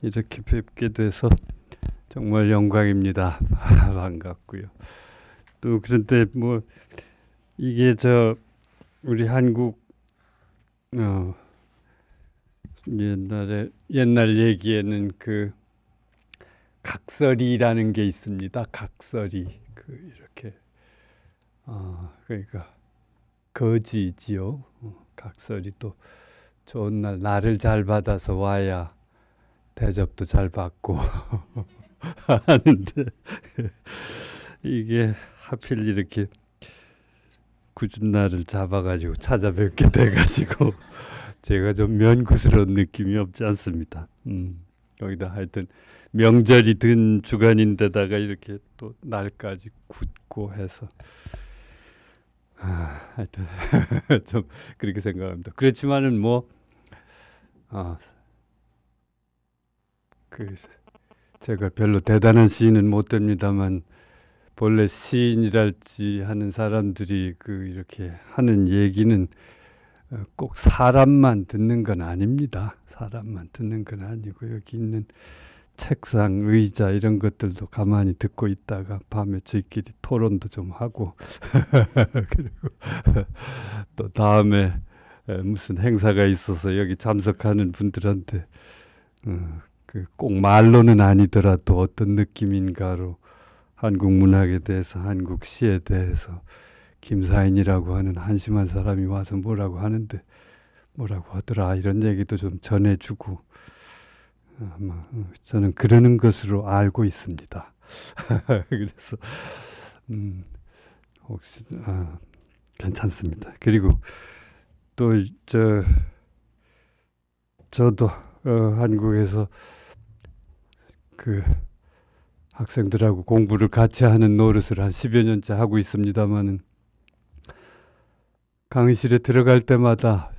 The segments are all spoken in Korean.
이렇게 뵙게 돼서 정말 영광입니다. 반갑고요. 또 그런데 뭐 이게 우리 한국 옛날 얘기에는 그 각설이라는 게 있습니다. 각설이 이렇게 그러니까 거지지요. 각설이 또 좋은 날을 잘 받아서 와야 대접도 잘 받고 하는데 이게 하필 이렇게 굳은 날을 잡아가지고 찾아뵙게 돼가지고 제가 좀 면구스러운 느낌이 없지 않습니다. 거기다 하여튼 명절이 든 주간인데다가 이렇게 또 날까지 굳고 해서 하여튼 좀 그렇게 생각합니다. 그렇지만은 제가 별로 대단한 시인은 못 됩니다만 본래 시인이랄지 하는 사람들이 이렇게 하는 얘기는 꼭 사람만 듣는 건 아닙니다. 사람만 듣는 건 아니고 여기 있는 책상, 의자 이런 것들도 가만히 듣고 있다가 밤에 저희끼리 토론도 좀 하고 그리고 또 다음에 무슨 행사가 있어서 여기 참석하는 분들한테 꼭 말로는 아니더라도 어떤 느낌인가로 한국 문학에 대해서, 한국 시에 대해서 김사인이라고 하는 한심한 사람이 와서 뭐라고 하는데 뭐라고 하더라 이런 얘기도 좀 전해주고 아마 저는 그러는 것으로 알고 있습니다. 그래서 혹시 괜찮습니다. 그리고 또 저도 한국에서 학생들하고 공부를 같이 하는 노릇을 한 10여 년째 하고 있습니다만은 강의실에 들어갈 때마다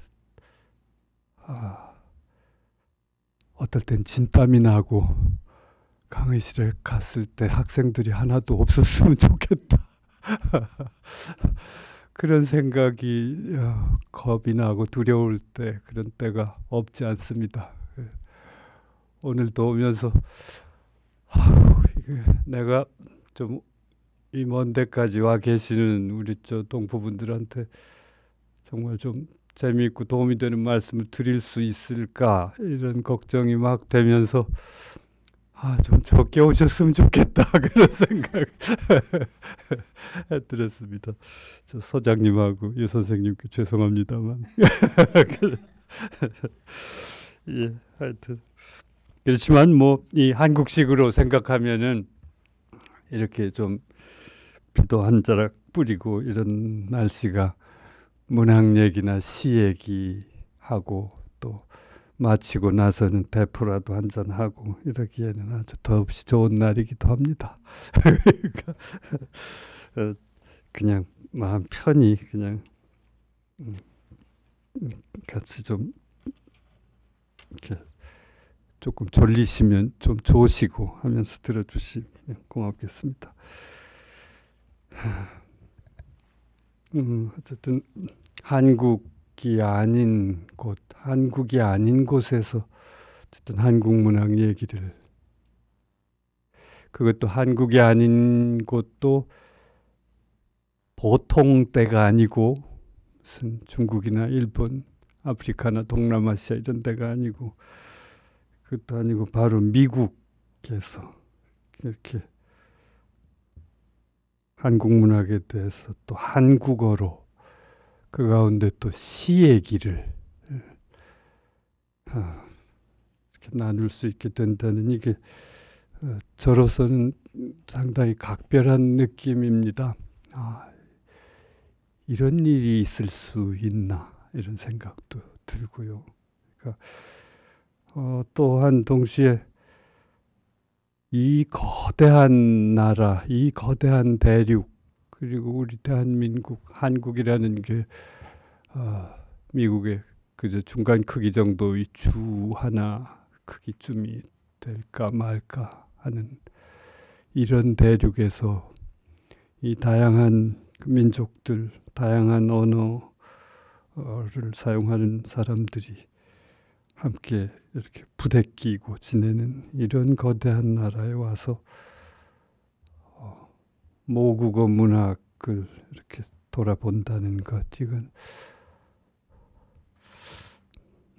어떨 땐 진땀이 나고 강의실에 갔을 때 학생들이 하나도 없었으면 좋겠다. 그런 생각이 겁이 나고 두려울 때 그런 때가 없지 않습니다. 오늘도 오면서 내가 좀 이 먼 데까지 와 계시는 우리 동포분들한테 정말 좀 재미있고 도움이 되는 말씀을 드릴 수 있을까 이런 걱정이 막 되면서 좀 적게 오셨으면 좋겠다 그런 생각 들었습니다. 저 소장님하고 유 선생님께 죄송합니다만 예, 하여튼 그렇지만 이 한국식으로 생각하면은 이렇게 좀 비도 한 자락 뿌리고 이런 날씨가 문학 얘기나 시 얘기하고 또 마치고 나서는 대포라도 한잔 하고 이러기에는 아주 더없이 좋은 날이기도 합니다. 그러니까 그냥 마음 편히 그냥 같이 좀 이렇게 조금 졸리시면 좀 좋으시고 하면서 들어주시면 고맙겠습니다. 어쨌든 한국이 아닌 곳에서 어쨌든 한국 문학 얘기를 그것도 한국이 아닌 곳도 보통 때가 아니고 무슨 중국이나 일본, 아프리카나 동남아시아 이런 데가 아니고 그것도 아니고 바로 미국에서 이렇게 한국 문학에 대해서 또 한국어로 그 가운데 또 시 얘기를 이렇게 나눌 수 있게 된다는 이게 저로서는 상당히 각별한 느낌입니다. 이런 일이 있을 수 있나 이런 생각도 들고요. 그러니까 또한 동시에 이 거대한 나라, 이 거대한 대륙, 그리고 우리 대한민국, 한국이라는 게 미국의 그저 중간 크기 정도의 주 하나 크기쯤이 될까 말까 하는 이런 대륙에서 이 다양한 민족들, 다양한 언어를 사용하는 사람들이 함께 이렇게 부대끼고 지내는 이런 거대한 나라에 와서 모국어 문학을 이렇게 돌아본다는 것, 이건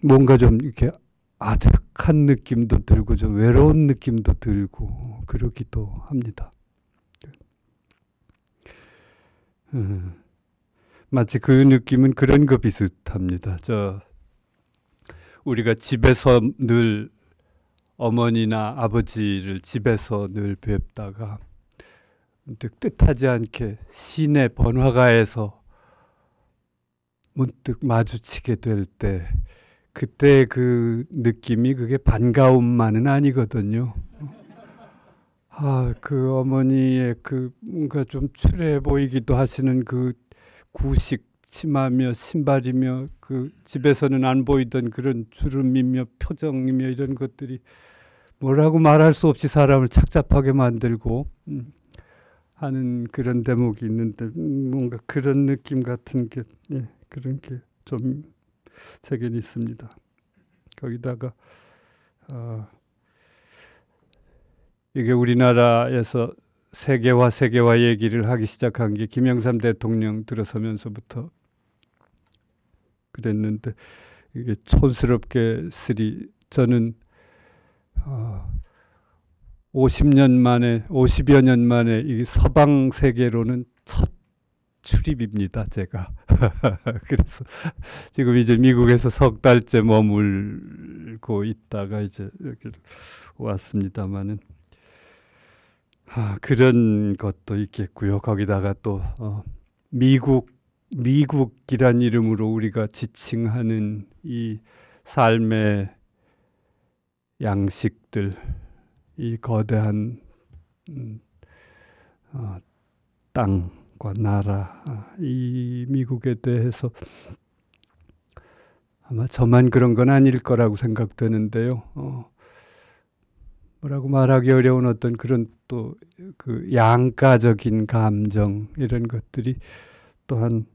뭔가 좀 이렇게 아득한 느낌도 들고 좀 외로운 느낌도 들고 그러기도 합니다. 마치 그 느낌은 그런 거 비슷합니다. 우리가 집에서 늘 어머니나 아버지를 집에서 늘 뵙다가 뜻하지 않게 시내 번화가에서 문득 마주치게 될 때 그때 그 느낌이 그게 반가움만은 아니거든요. 그 어머니의 그 뭔가 좀 추레해 보이기도 하시는 그 구식 치마며 신발이며 그 집에서는 안 보이던 그런 주름이며 표정이며 이런 것들이 뭐라고 말할 수 없이 사람을 착잡하게 만들고 하는 그런 대목이 있는데 뭔가 그런 느낌 같은 게 그런 게 좀 제겐 있습니다. 거기다가 이게 우리나라에서 세계화 얘기를 하기 시작한 게 김영삼 대통령 들어서면서부터 그랬는데 이게 촌스럽게 저는 50여 년 만에 이 서방 세계로는 첫 출입입니다, 제가. 그래서 지금 이제 미국에서 석 달째 머물고 있다가 이제 여기 왔습니다만은 그런 것도 있겠고요. 거기다가 또 미국이란 이름으로 우리가 지칭하는 이 삶의 양식들, 이 거대한 땅과 나라, 이 미국에 대해서 아마 저만 그런 건 아닐 거라고 생각되는데요. 뭐라고 말하기 어려운 어떤 그런 또 그 양가적인 감정 이런 것들이 또한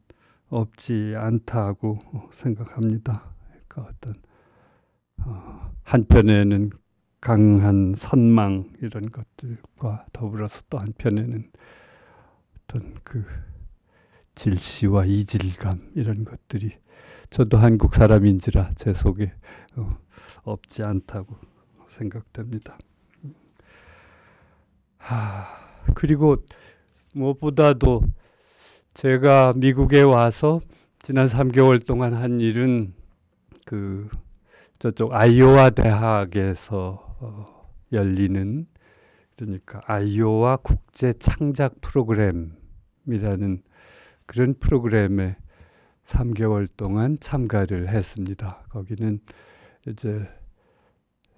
없지 않다고 생각합니다. 그러니까 어떤 한편에는 강한 선망 이런 것들과 더불어서 또 한편에는 어떤 그 질시와 이질감 이런 것들이 저도 한국 사람인지라 제 속에 없지 않다고 생각됩니다. 그리고 무엇보다도 제가 미국에 와서 지난 3개월 동안 한 일은 그 저쪽 아이오와 대학에서 열리는, 그러니까 아이오와 국제 창작 프로그램이라는 그런 프로그램에 3개월 동안 참가를 했습니다. 거기는 이제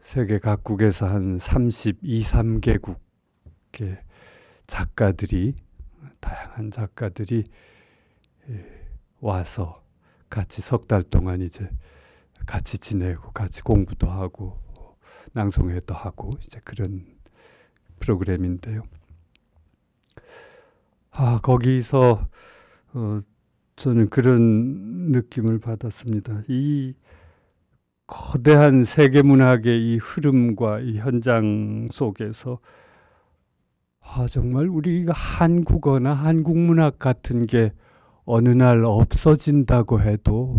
세계 각국에서 한 32~3개국의 작가들이, 다양한 작가들이 와서 같이 석 달 동안 이제 같이 지내고 같이 공부도 하고 낭송회도 하고 이제 그런 프로그램인데요. 거기서 저는 그런 느낌을 받았습니다. 이 거대한 세계 문학의 이 흐름과 이 현장 속에서 정말 우리가 한국어나 한국 문학 같은 게 어느 날 없어진다고 해도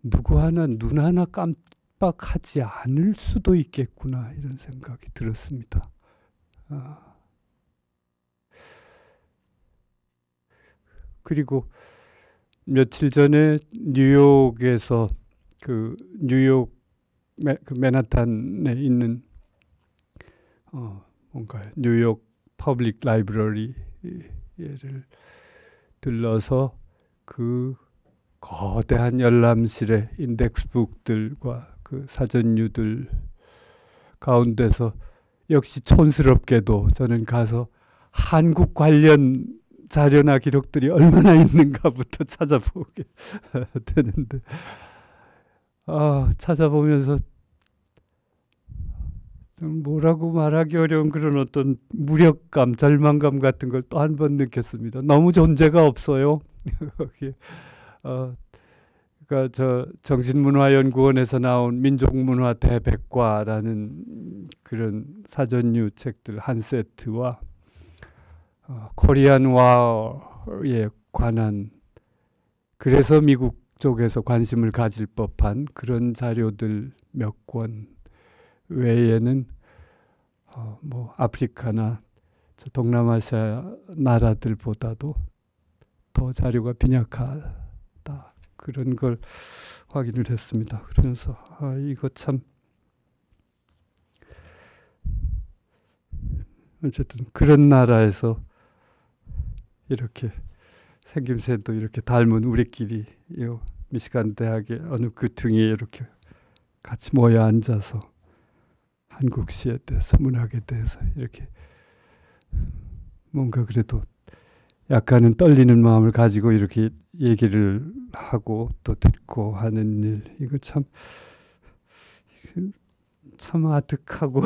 누구 하나 눈 하나 깜빡하지 않을 수도 있겠구나 이런 생각이 들었습니다. 그리고 며칠 전에 뉴욕에서 그 뉴욕 맨하탄에 있는 뭔가 뉴욕 퍼블릭 라이브러리를 들러서 그 거대한 열람실의 인덱스북들과 그 사전류들 가운데서 역시 촌스럽게도 저는 가서 한국 관련 자료나 기록들이 얼마나 있는가부터 찾아보게 되는데 찾아보면서 뭐라고 말하기 어려운 그런 어떤 무력감, 절망감 같은 걸 또 한 번 느꼈습니다. 너무 존재가 없어요. 거기에 아까 저 정신문화연구원에서 나온 민족문화 대백과라는 그런 사전류 책들 한 세트와 코리안 와에 관한, 그래서 미국 쪽에서 관심을 가질 법한 그런 자료들 몇 권 외에는 뭐 아프리카나 동남아시아 나라들보다도 더 자료가 빈약하다, 그런 걸 확인을 했습니다. 그러면서 이거 참 어쨌든 그런 나라에서 이렇게 생김새도 이렇게 닮은 우리끼리 미시간 대학의 어느 그 등에 이렇게 같이 모여 앉아서 한국 시에 대해서, 문학에 대해서 이렇게 뭔가 그래도 약간은 떨리는 마음을 가지고 이렇게 얘기를 하고 또 듣고 하는 일, 이거 참 아득하고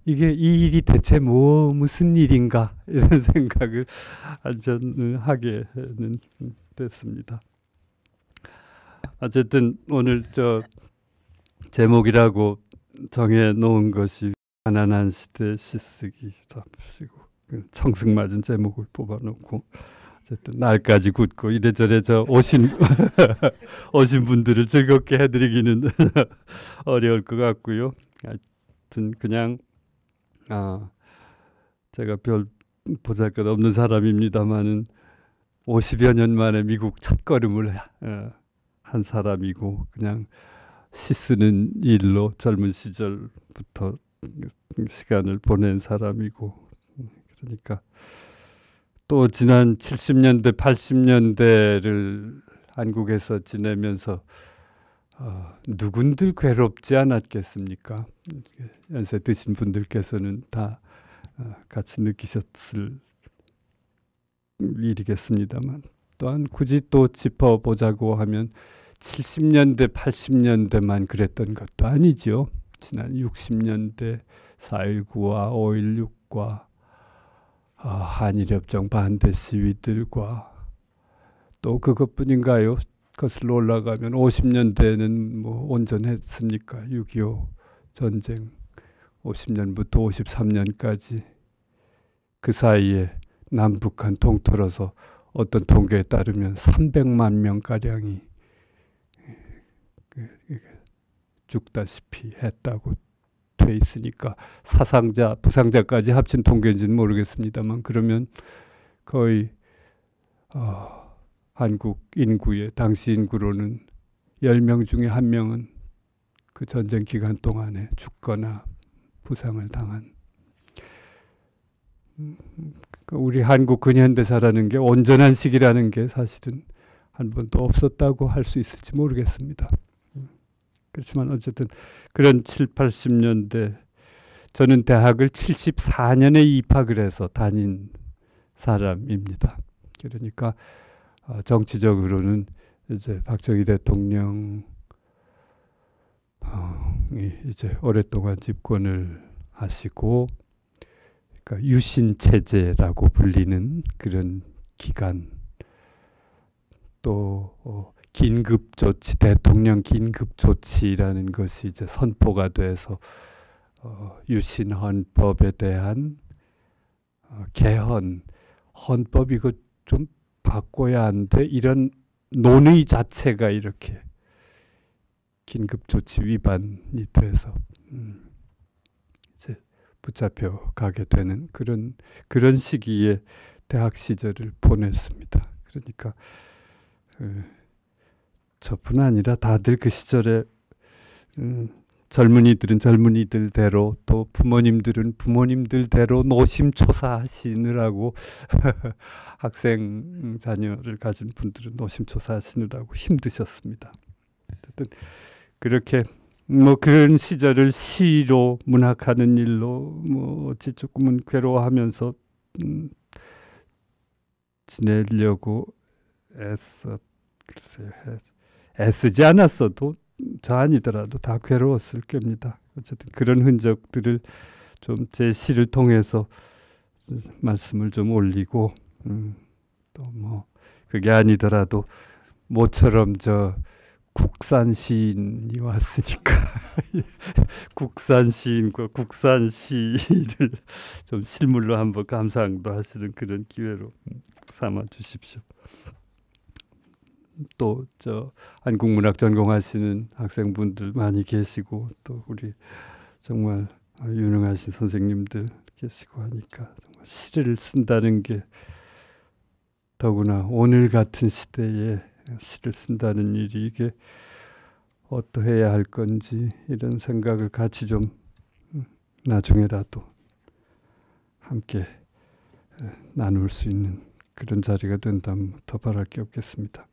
이게 이 일이 대체 무슨 일인가, 이런 생각을 한편을 하게는 됐습니다. 어쨌든 오늘 저 제목이라고 정해 놓은 것이 가난한 시대 시쓰기랍시고, 청승맞은 제목을 뽑아놓고 어쨌든 날까지 굳고 이래저래 저 오신 분들을 즐겁게 해드리기는 어려울 것 같고요. 하여튼 그냥 제가 별 보잘것 없는 사람입니다만은 50여 년 만에 미국 첫걸음을 한 사람이고, 그냥 시 쓰는 일로 젊은 시절부터 시간을 보낸 사람이고, 그러니까 또 지난 70년대 80년대를 한국에서 지내면서 누군들 괴롭지 않았겠습니까? 연세 드신 분들께서는 다 같이 느끼셨을 일이겠습니다만, 또한 굳이 또 짚어보자고 하면 70년대 80년대만 그랬던 것도 아니죠. 지난 60년대 4.19와 5.16과 한일협정 반대 시위들과 또 그것뿐인가요? 거슬러 올라가면 50년대는 뭐 온전했습니까? 6.25 전쟁 50년부터 53년까지 그 사이에 남북한 통틀어서 어떤 통계에 따르면 300만 명가량이 죽다시피 했다고 돼 있으니까, 사상자, 부상자까지 합친 통계인지는 모르겠습니다만, 그러면 거의 한국 인구의 당시 인구로는 10명 중에 1명은 그 전쟁 기간 동안에 죽거나 부상을 당한, 우리 한국 근현대사라는 게 온전한 시기라는 게 사실은 한 번도 없었다고 할 수 있을지 모르겠습니다. 그렇지만 어쨌든 그런 7, 80년대, 저는 대학을 74년에 입학을 해서 다닌 사람입니다. 그러니까 정치적으로는 이제 박정희 대통령이 이제 오랫동안 집권을 하시고, 그러니까 유신 체제라고 불리는 그런 기간, 또 긴급조치, 대통령 긴급조치라는 것이 이제 선포가 돼서 유신 헌법에 대한 개헌, 헌법 이거 좀 바꿔야 안 돼, 이런 논의 자체가 이렇게 긴급조치 위반이 돼서 이제 붙잡혀 가게 되는 그런 시기에 대학 시절을 보냈습니다. 그러니까 저뿐 아니라 다들 그 시절에 젊은이들은 젊은이들대로, 또 부모님들은 부모님들대로 노심초사하시느라고 학생 자녀를 가진 분들은 노심초사하시느라고 힘드셨습니다. 어쨌든 그렇게 뭐 그런 시절을 시로 문학하는 일로 뭐 어찌 조금은 괴로워하면서 지내려고 애쓰지 않았어도 저 아니더라도 다 괴로웠을 겁니다. 어쨌든 그런 흔적들을 좀 제 시를 통해서 말씀을 좀 올리고, 또 뭐 그게 아니더라도 모처럼 저 국산 시인이 왔으니까 국산 시인과 국산 시를 좀 실물로 한번 감상도 하시는 그런 기회로 삼아 주십시오. 또 저 한국문학 전공하시는 학생분들 많이 계시고 또 우리 정말 유능하신 선생님들 계시고 하니까 정말 시를 쓴다는 게 더구나 오늘 같은 시대에 시를 쓴다는 일이 이게 어떠해야 할 건지 이런 생각을 같이 좀 나중에라도 함께 나눌 수 있는 그런 자리가 된다면 더 바랄 게 없겠습니다.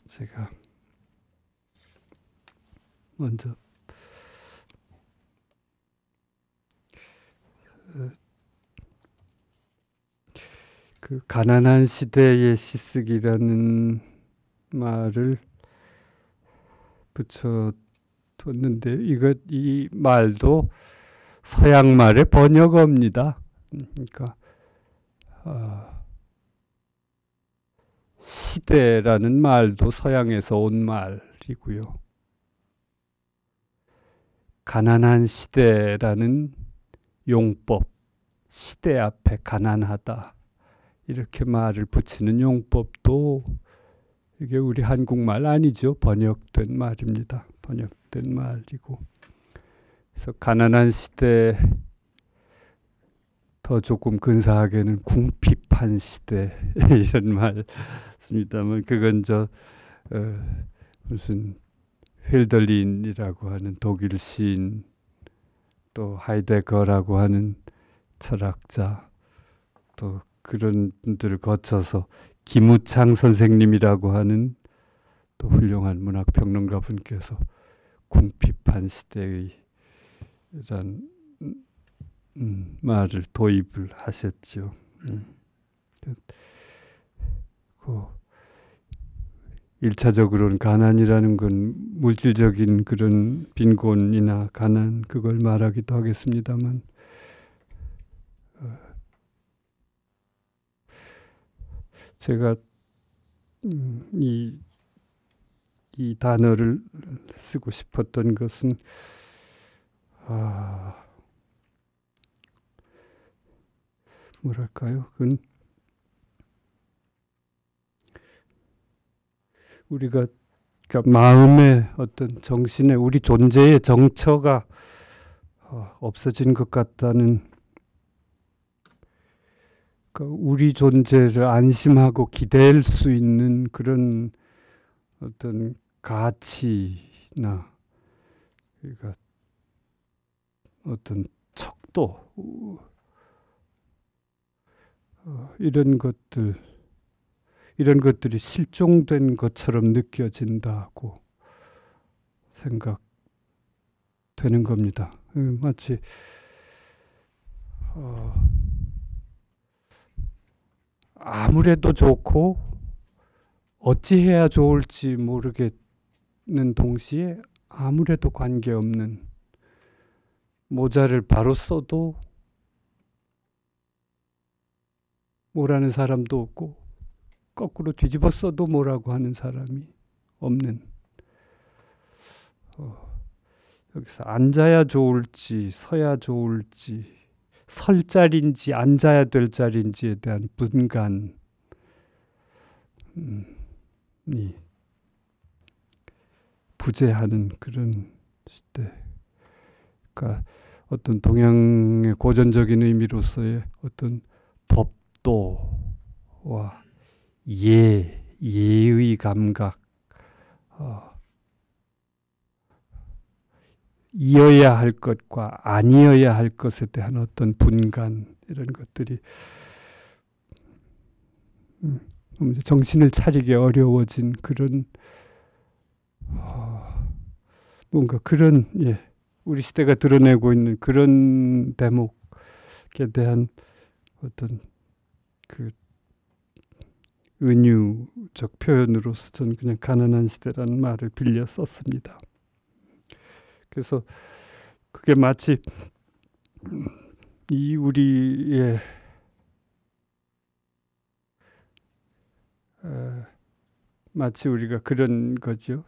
제가 먼저 그 가난한 시대의 시쓰기라는 말을 붙여뒀는데 이 말도 서양 말의 번역어입니다. 그러니까 시대라는 말도 서양에서 온 말이고요. 가난한 시대라는 용법, 시대 앞에 가난하다 이렇게 말을 붙이는 용법도 이게 우리 한국말 아니죠. 번역된 말입니다. 번역된 말이고. 그래서 가난한 시대, 더 조금 근사하게는 궁핍한 시대 이런 말 씁니다만 그건 무슨 힐덜린이라고 하는 독일 시인, 또 하이데거라고 하는 철학자, 또 그런 분들을 거쳐서 김우창 선생님이라고 하는 또 훌륭한 문학평론가 분께서 궁핍한 시대의 이런 말을 도입을 하셨죠. 그 1차적으로는 가난이라는 건 물질적인 그런 빈곤이나 가난 그걸 말하기도 하겠습니다만 제가 이 단어를 쓰고 싶었던 것은 뭐랄까요? 그건 우리가 그러니까 마음의 어떤 정신의 우리 존재의 정처가 없어진 것 같다는, 그러니까 우리 존재를 안심하고 기댈 수 있는 그런 어떤 가치나 그러니까 어떤 척도 이런 것들이 실종된 것처럼 느껴진다고 생각되는 겁니다. 마치 아무래도 좋고 어찌해야 좋을지 모르겠는 동시에 아무래도 관계없는, 모자를 바로 써도 뭐라는 사람도 없고 거꾸로 뒤집어 써도 뭐라고 하는 사람이 없는, 여기서 앉아야 좋을지 서야 좋을지 설 자리인지 앉아야 될 자리인지에 대한 분간이 부재하는 그런 시대. 그러니까 어떤 동양의 고전적인 의미로서의 어떤 법도와 예의 감각, 이어야 할 것과 아니어야 할 것에 대한 어떤 분간, 이런 것들이 정신을 차리기 어려워진 그런 뭔가 그런 우리 시대가 드러내고 있는 그런 대목에 대한 어떤 그 은유적 표현으로서 저는 그냥 가난한 시대라는 말을 빌려 썼습니다. 그래서 그게 마치 이 우리의 마치 우리가 그런 거죠.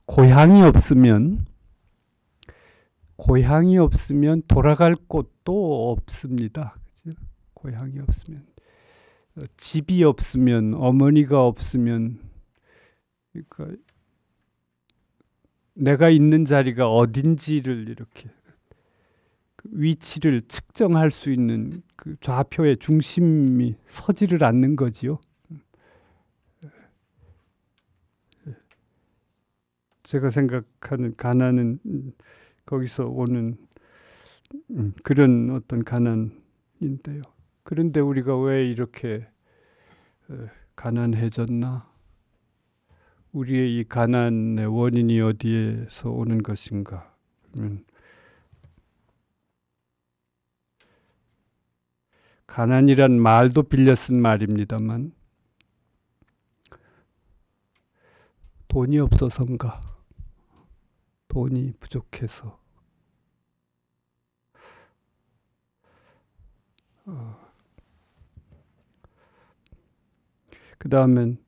고향이 없으면 돌아갈 곳도 없습니다. 그죠? 고향이 없으면, 집이 없으면, 어머니가 없으면, 그러니까 내가 있는 자리가 어딘지를 이렇게 위치를 측정할 수 있는 그 좌표의 중심이 서지를 않는 거지요. 제가 생각하는 가난은 거기서 오는 그런 어떤 가난인데요. 그런데 우리가 왜 이렇게 가난해졌나? 우리의 이 가난의 원인이 어디에서 오는 것인가? 그러면 가난이란 말도 빌려 쓴 말입니다만 돈이 없어서인가? 돈이 부족해서. 그 다음엔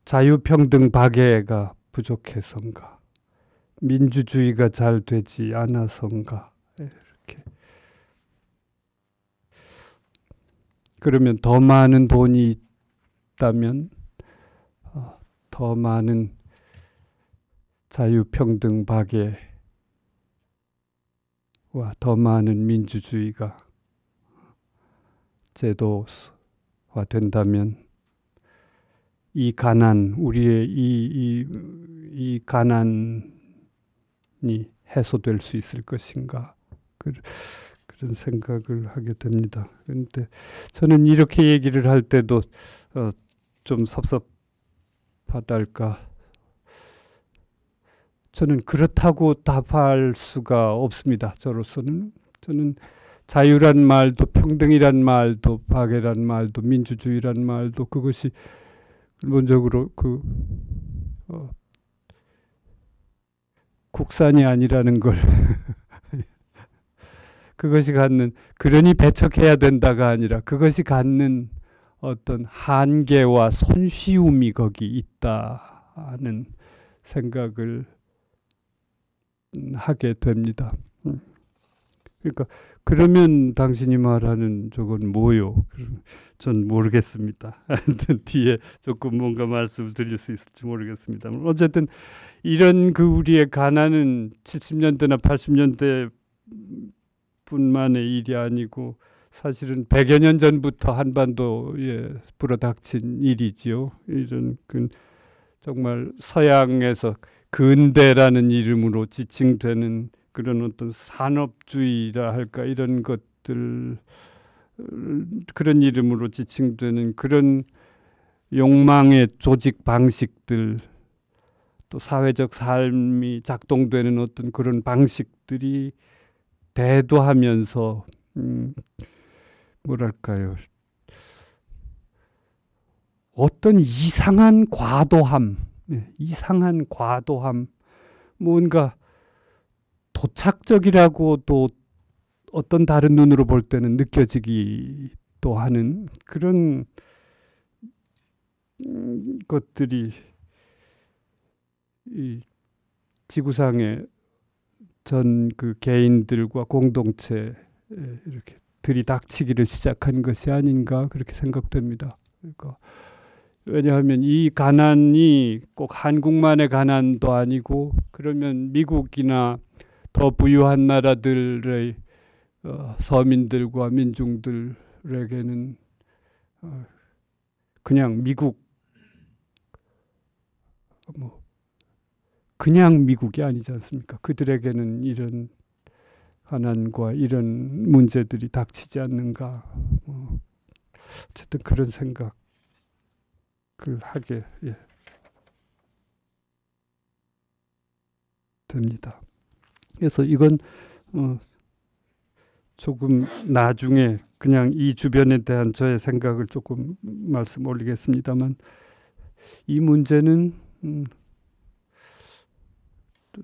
자유평등 박애가 부족해서인가? 민주주의가 잘 되지 않아서인가? 이렇게. 그러면 더 많은 돈이 있다면 더 많은 자유평등 박애와 더 많은 민주주의가 제도화 된다면 이 가난, 우리의 이 가난이 해소될 수 있을 것인가? 그런 생각을 하게 됩니다. 그런데 저는 이렇게 얘기를 할 때도 좀 섭섭하달까. 저는 그렇다고 답할 수가 없습니다. 저로서는. 저는 자유란 말도, 평등이란 말도, 박애란 말도, 민주주의란 말도 그것이 근본적으로 국산이 아니라는 걸 그것이 갖는, 그러니 배척해야 된다가 아니라 그것이 갖는 어떤 한계와 손쉬움이 거기 있다는 생각을 하게 됩니다. 그러니까 그러면 당신이 말하는 저건 뭐요? 전 모르겠습니다. 뒤에 조금 뭔가 말씀을 드릴 수 있을지 모르겠습니다만 어쨌든 이런 우리의 가난은 70년대나 80년대 뿐만의 일이 아니고 사실은 100여 년 전부터 한반도에 불어닥친 일이지요. 이런 정말 서양에서 근대라는 이름으로 지칭되는 그런 어떤 산업주의라 할까, 이런 것들, 그런 이름으로 지칭되는 그런 욕망의 조직 방식들, 또 사회적 삶이 작동되는 어떤 그런 방식들이 대도하면서 뭐랄까요, 어떤 이상한 과도함, 뭔가 도착적이라고도 어떤 다른 눈으로 볼 때는 느껴지기도 하는 그런 것들이 이 지구상의 전 개인들과 공동체에 이렇게 들이닥치기를 시작한 것이 아닌가 그렇게 생각됩니다. 그러니까 왜냐하면 이 가난이 꼭 한국만의 가난도 아니고, 그러면 미국이나 더 부유한 나라들의 서민들과 민중들에게는 그냥 그냥 미국이 아니지 않습니까? 그들에게는 이런 가난과 이런 문제들이 닥치지 않는가. 어쨌든 그런 생각을 하게 됩니다. 그래서 이건 조금 나중에 그냥 이 주변에 대한 저의 생각을 조금 말씀 올리겠습니다만, 이 문제는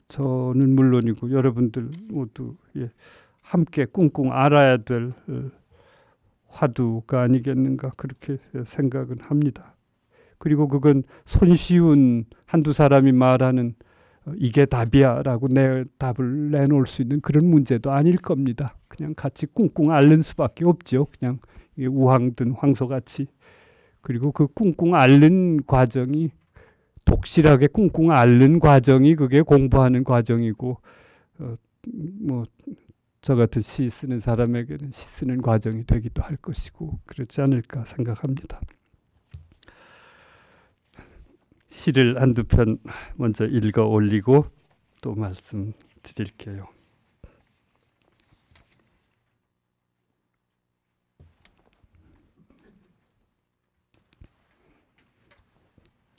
저는 물론이고 여러분들 모두 함께 꿍꿍 알아야 될 화두가 아니겠는가 그렇게 생각은 합니다. 그리고 그건 손쉬운 한두 사람이 말하는 이게 답이야 라고 답을 내놓을 수 있는 그런 문제도 아닐 겁니다. 그냥 같이 꿍꿍 앓는 수밖에 없죠. 그냥 우황 든 황소같이. 그리고 그 꿍꿍 앓는 과정이 독실하게 꿍꿍 앓는 과정이 그게 공부하는 과정이고 뭐 저 같은 시 쓰는 사람에게는 시 쓰는 과정이 되기도 할 것이고 그렇지 않을까 생각합니다. 시를 한두 편 먼저 읽어 올리고 또 말씀드릴게요.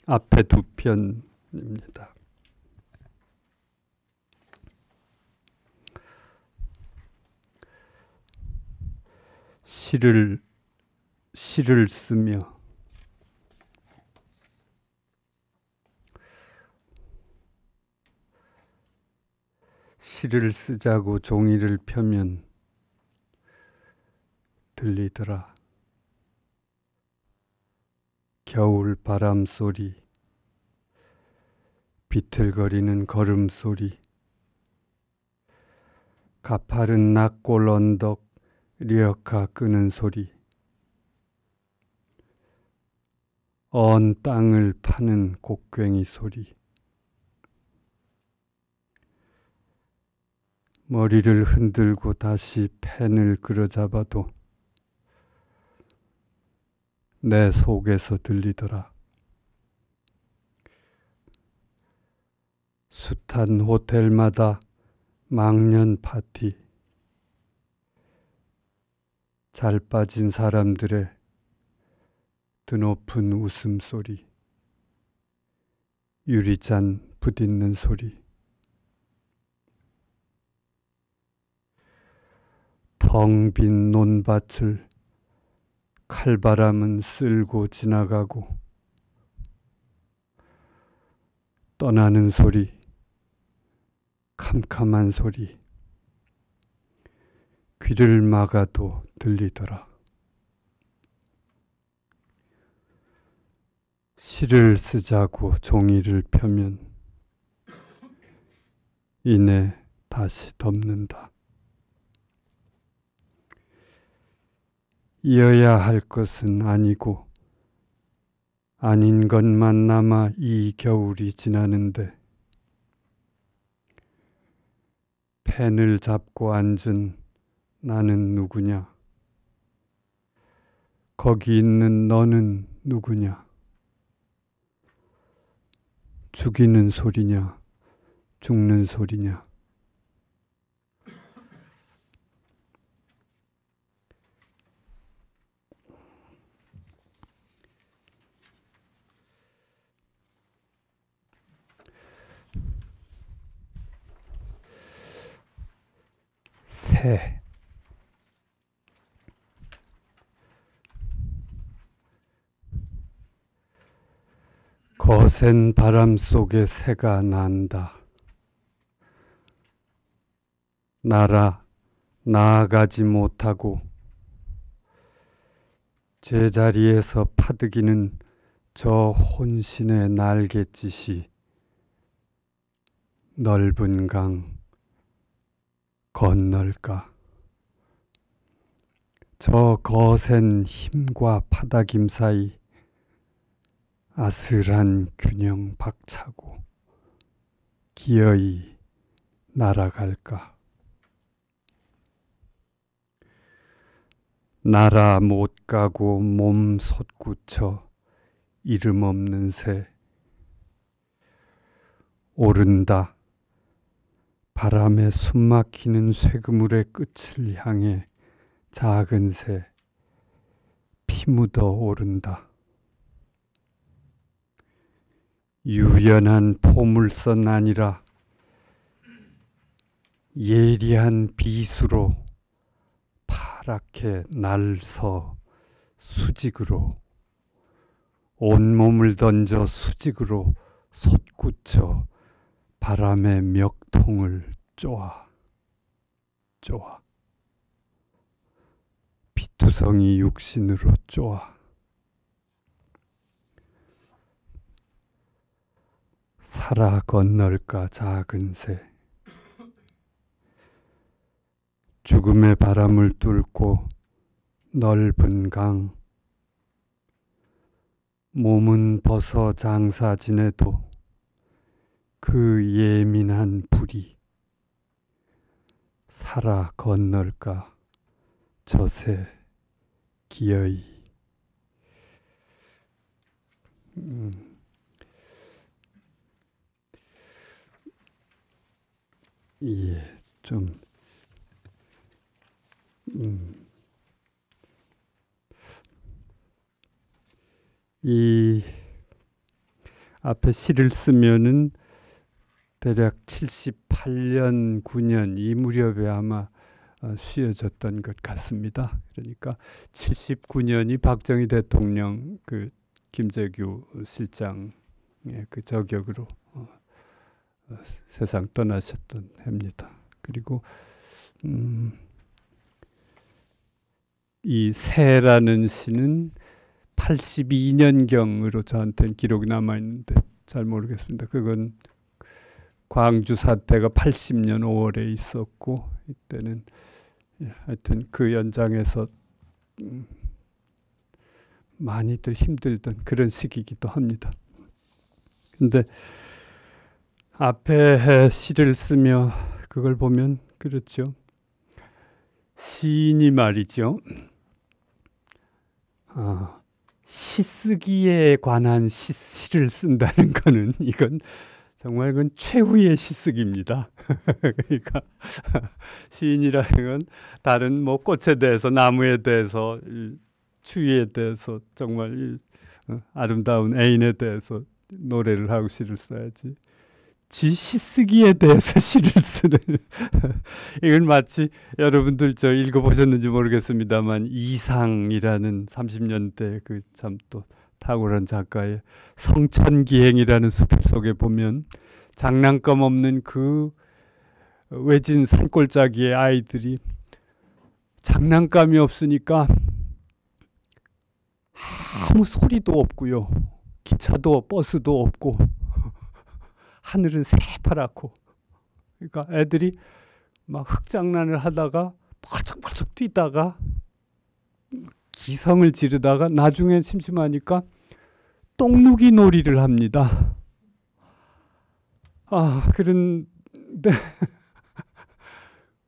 앞에 두 편입니다. 시를 쓰며 시를 쓰자고 종이를 펴면 들리더라. 겨울 바람 소리, 비틀거리는 걸음 소리, 가파른 낙골 언덕 리어카 끄는 소리, 언 땅을 파는 곡괭이 소리, 머리를 흔들고 다시 펜을 그려잡아도 내 속에서 들리더라. 숱한 호텔마다 망년 파티, 잘 빠진 사람들의 드높은 웃음소리, 유리잔 부딪는 소리, 텅 빈 논밭을 칼바람은 쓸고 지나가고 떠나는 소리, 캄캄한 소리, 귀를 막아도 들리더라. 시를 쓰자고 종이를 펴면 이내 다시 덮는다. 이어야 할 것은 아니고 아닌 것만 남아 이 겨울이 지나는데 펜을 잡고 앉은 나는 누구냐? 거기 있는 너는 누구냐? 죽이는 소리냐? 죽는 소리냐? 새 거센 바람 속에 새가 난다. 나아가지 못하고 제자리에서 파득이는 저 혼신의 날갯짓이 넓은 강 건널까? 저 거센 힘과 파닥임 사이 아슬한 균형 박차고 기어이 날아갈까? 날아 못 가고 몸 솟구쳐 이름 없는 새 오른다. 바람에 숨막히는 쇠그물의 끝을 향해 작은 새 피 묻어 오른다. 유연한 포물선 아니라 예리한 비수로 파랗게 날서 수직으로 온몸을 던져 수직으로 솟구쳐 바람의 멱통을 쪼아 피투성이 육신으로 쪼아 살아 건널까 작은 새 죽음의 바람을 뚫고 넓은 강 몸은 벗어 장사 지내도 그 예민한 불이 살아 건널까 저새 기어이. 예, 좀 이 앞에 시를 쓰면은 대략 78년, 9년 이 무렵에 아마 쓰여졌던 것 같습니다. 그러니까 79년이 박정희 대통령 그 김재규 실장의 그 저격으로 세상 떠나셨던 해입니다. 그리고 이 새라는 시는 82년경으로 저한테는 기록이 남아있는데 잘 모르겠습니다. 그건 광주 사태가 80년 5월에 있었고 이때는 하여튼 그 연장에서 많이들 힘들던 그런 시기이기도 합니다. 근데 앞에 시를 쓰며 그걸 보면 그렇죠. 시인이 말이죠. 시쓰기에 관한 시를 쓴다는 거는 이건 정말 그건 최후의 시쓰기입니다. 그러니까 시인이라는 건 다른 뭐 꽃에 대해서, 나무에 대해서, 추위에 대해서, 정말 아름다운 애인에 대해서 노래를 하고 시를 써야지. 지 시쓰기에 대해서 시를 쓰는 이건 마치 여러분들 저 읽어보셨는지 모르겠습니다만 이상이라는 30년대 그 참 또 탁월한 작가의 성천기행이라는 수필 속에 보면 장난감 없는 그 외진 산골짜기의 아이들이 장난감이 없으니까 아무 소리도 없고요. 기차도 버스도 없고 하늘은 새파랗고 그러니까 애들이 막 흙장난을 하다가 펄쩍펄쩍 뛰다가 기성을 지르다가 나중에 심심하니까 똥누기 놀이를 합니다. 그런데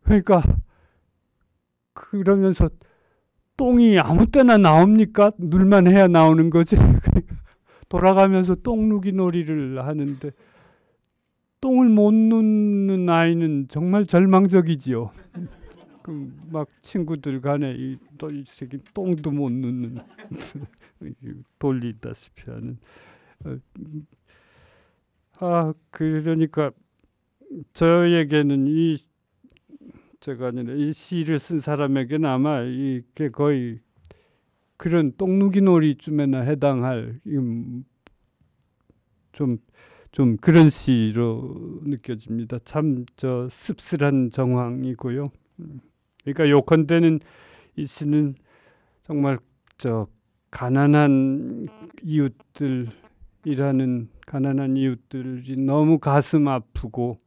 그러니까 그러면서 똥이 아무 때나 나옵니까? 눌만 해야 나오는 거지. 돌아가면서 똥누기 놀이를 하는데 똥을 못 누는 아이는 정말 절망적이지요. 막 친구들 간에 이 새끼 똥도 못 누는 돌리다시피 하는. 그러니까 저에게는 제가 아니라 이 시를 쓴 사람에게는 아마 이게 거의 그런 똥누기 놀이쯤에나 해당할 좀 그런 시로 느껴집니다. 참 저 씁쓸한 정황이고요. 그러니까 요컨대는 이 시는 정말 저 가난한 이웃들이 너무 가슴 아프고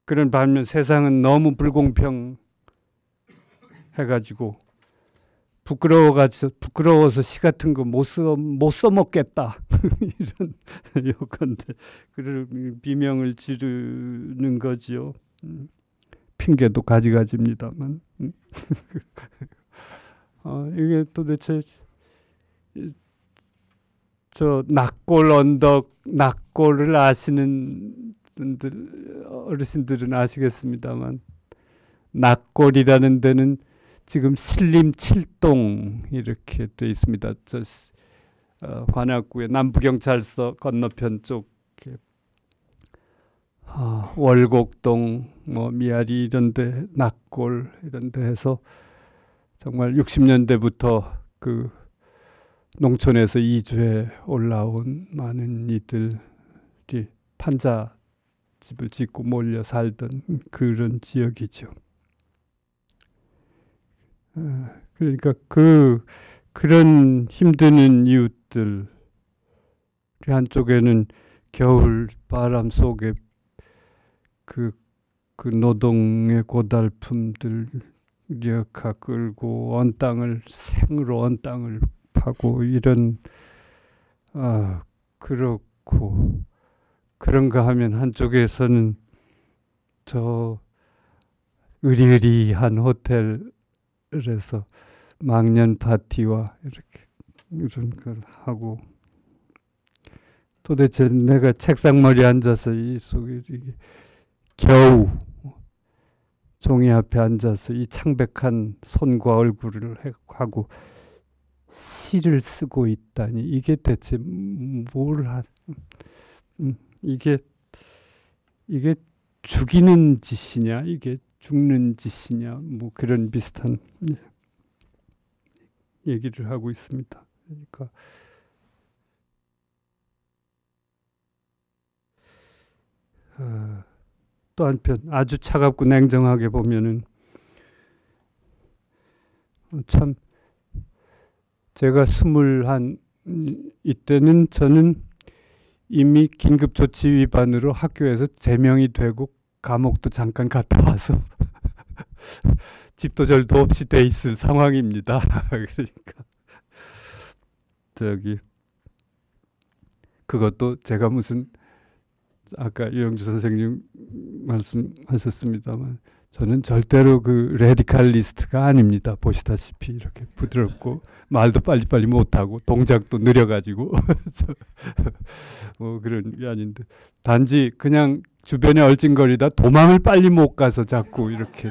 그런 반면 세상은 너무 불공평 해가지고 부끄러워서 시 같은 거 못 써먹겠다 이런 요건데 그런 비명을 지르는 거지요. 핑계도 가지가지입니다만 이게 도대체 저 낙골을 아시는 분들 어르신들은 아시겠습니다만 낙골이라는 데는 지금 신림 7동 이렇게 돼 있습니다. 저 관악구의 남부경찰서 건너편 쪽 월곡동 뭐 미아리 이런데 낙골 이런데 해서 정말 60년대부터 그 농촌에서 이주해 올라온 많은 이들이 판자집을 짓고 몰려 살던 그런 지역이죠. 그러니까 그런 힘드는 이웃들 한쪽에는 겨울 바람 속에 그 노동의 고달픔들 려카 끌고 생으로 언 땅을 파고 이런 그렇고 그런가 하면 한쪽에서는 저 으리으리한 호텔에서 망년 파티와 이렇게 이런 걸 하고 도대체 내가 책상머리에 앉아서 이 속에 겨우 종이 앞에 앉아서 이 창백한 손과 얼굴을 하고 시를 쓰고 있다니 이게 대체 이게 죽이는 짓이냐 이게 죽는 짓이냐 뭐 그런 비슷한 얘기를 하고 있습니다. 그러니까 또 한편 아주 차갑고 냉정하게 보면은 참 제가 21 이때는 저는 이미 긴급조치 위반으로 학교에서 제명이 되고 감옥도 잠깐 갔다 와서 집도 절도 없이 돼 있을 상황입니다. 그러니까 그것도 제가 무슨 아까 이영주 선생님 말씀하셨습니다만 저는 절대로 그 레디칼리스트가 아닙니다. 보시다시피 이렇게 부드럽고 말도 빨리빨리 못하고 동작도 느려가지고 뭐 그런 게 아닌데 단지 그냥 주변에 얼찐거리다 도망을 빨리 못 가서 자꾸 이렇게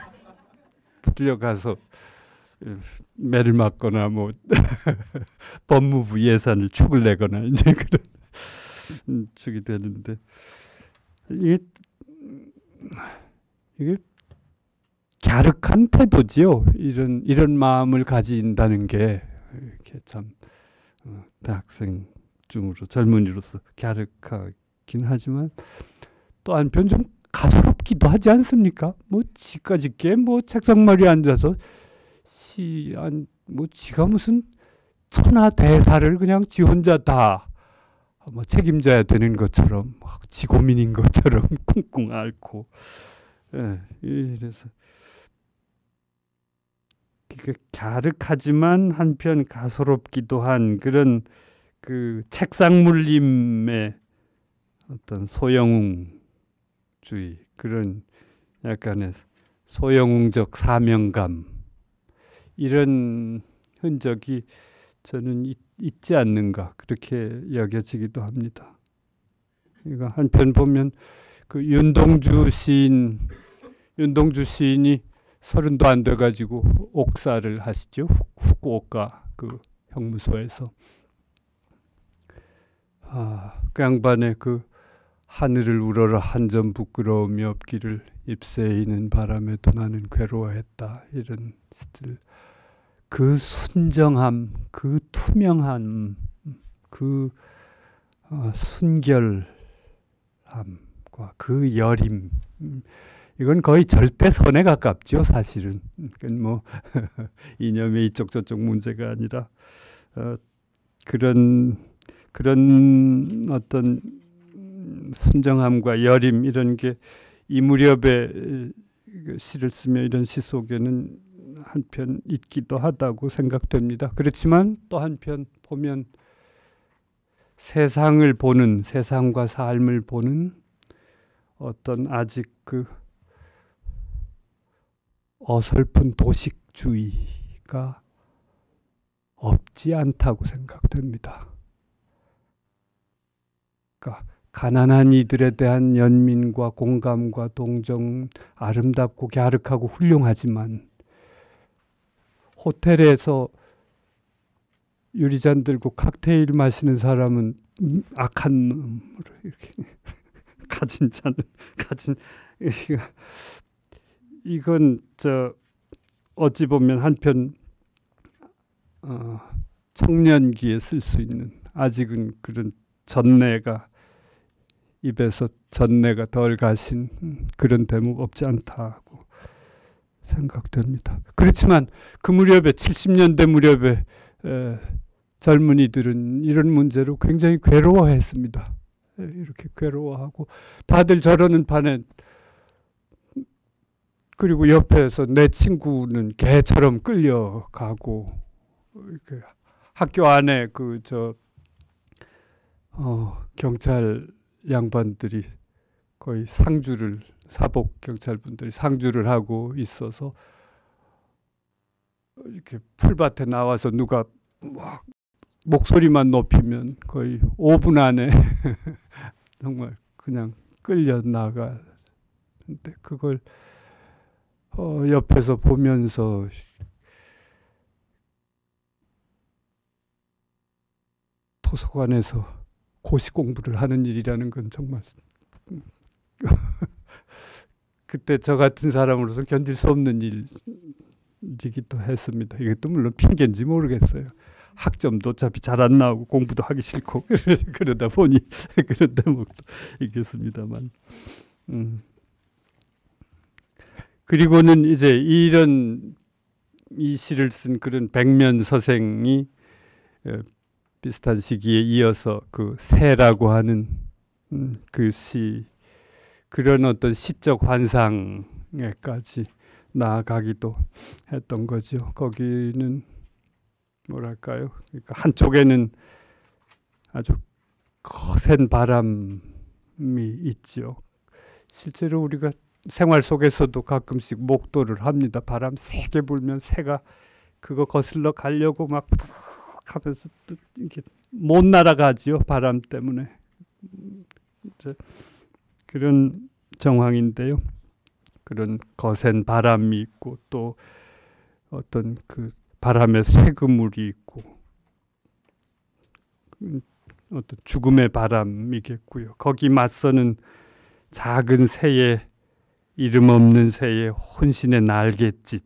들려가서 매를 맞거나 뭐 법무부 예산을 축을 내거나 이제 그런 축이 되는데 이게 갸륵한 태도지요. 이런 마음을 가진다는 게 이렇게 참 대학생 중으로 젊은이로서 갸륵하긴 하지만 또 한편 좀 가소롭기도 하지 않습니까? 뭐 지까짓게 뭐 책상머리에 앉아서 뭐 지가 무슨 천하대사를 그냥 지 혼자 다 뭐 책임져야 되는 것처럼 지 고민인 것처럼 쿵쿵 앓고 이래서 갸륵하지만 한편 가소롭기도 한 그런 그 책상 물림의 어떤 소영웅주의 그런 약간의 소영웅적 사명감 이런 흔적이 저는 있지 않는가 그렇게 여겨지기도 합니다. 그러니까 한편 보면 그 윤동주 시인이 30도 안 돼가지고 옥사를 하시죠. 후쿠오카 그 형무소에서 그 양반의 그 하늘을 우러러 한 점 부끄러움이 없기를 잎새이는 바람에도 나는 괴로워했다 이런 시들 그 순정함, 그 투명함, 그 순결함과 그 여림 이건 거의 절대선에 가깝죠 사실은. 그건 뭐 이념의 이쪽 저쪽 문제가 아니라 그런 어떤 순정함과 여림 이런 게 이 무렵에 시를 쓰며 이런 시 속에는 한편 있기도 하다고 생각됩니다. 그렇지만 또 한편 보면 세상과 삶을 보는 어떤 아직 그 어설픈 도식주의가 없지 않다고 생각됩니다. 그러니까 가난한 이들에 대한 연민과 공감과 동정 아름답고 갸륵하고 훌륭하지만 호텔에서 유리잔 들고 칵테일 마시는 사람은 악한 놈으로 이렇게 가진 이건 어찌 보면 한편 청년기에 쓸 수 있는, 아직은 그런 전내가, 입에서 전내가 덜 가신 그런 대목 없지 않다고 생각됩니다. 그렇지만 그 무렵에 70년대 무렵에 젊은이들은 이런 문제로 굉장히 괴로워했습니다. 이렇게 괴로워하고 다들 저러는 판에, 그리고 옆에서 내 친구는 개처럼 끌려가고, 이렇게 학교 안에 경찰 양반들이 거의 상주를, 사복 경찰분들이 상주를 하고 있어서 이렇게 풀밭에 나와서 누가 막 목소리만 높이면 거의 5분 안에 정말 그냥 끌려 나가는데, 그걸 옆에서 보면서 도서관에서 고시 공부를 하는 일이라는 건 정말 그때 저 같은 사람으로서 견딜 수 없는 일이기도 했습니다. 이것도 물론 핑계인지 모르겠어요. 학점도 어차피 잘 안 나오고 공부도 하기 싫고 그러다 보니 그런 대목도 있겠습니다만, 그리고는 이제 이런 이 시를 쓴 그런 백면 서생이 비슷한 시기에 이어서 그 새라고 하는 그 시, 그런 어떤 시적 환상에까지 나아가기도 했던 거죠. 거기는 뭐랄까요? 그러니까 한쪽에는 아주 거센 바람이 있죠. 실제로 우리가 생활 속에서도 가끔씩 목도를 합니다. 바람 세게 불면 새가 그거 거슬러 가려고 막 하면서 또 이렇게 못 날아가지요. 바람 때문에. 그런 정황인데요. 그런 거센 바람이 있고 또 어떤 그 바람의 쇠그물이 있고 어떤 죽음의 바람이겠고요. 거기 맞서는 작은 새의, 이름 없는 새의 혼신의 날갯짓,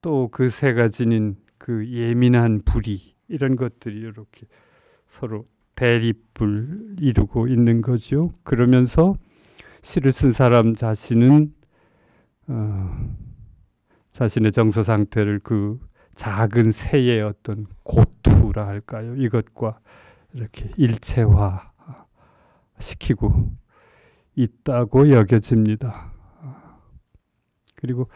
또 그 새가 지닌 그 예민한 불이, 이런 것들이 이렇게 서로 대립을 이루고 있는 거죠. 그러면서 시를 쓴 사람 자신은 자신의 정서 상태를 그 작은 새의 어떤 고투라 할까요? 이것과 이렇게 일체화 시키고 있다고 여겨집니다. 그리고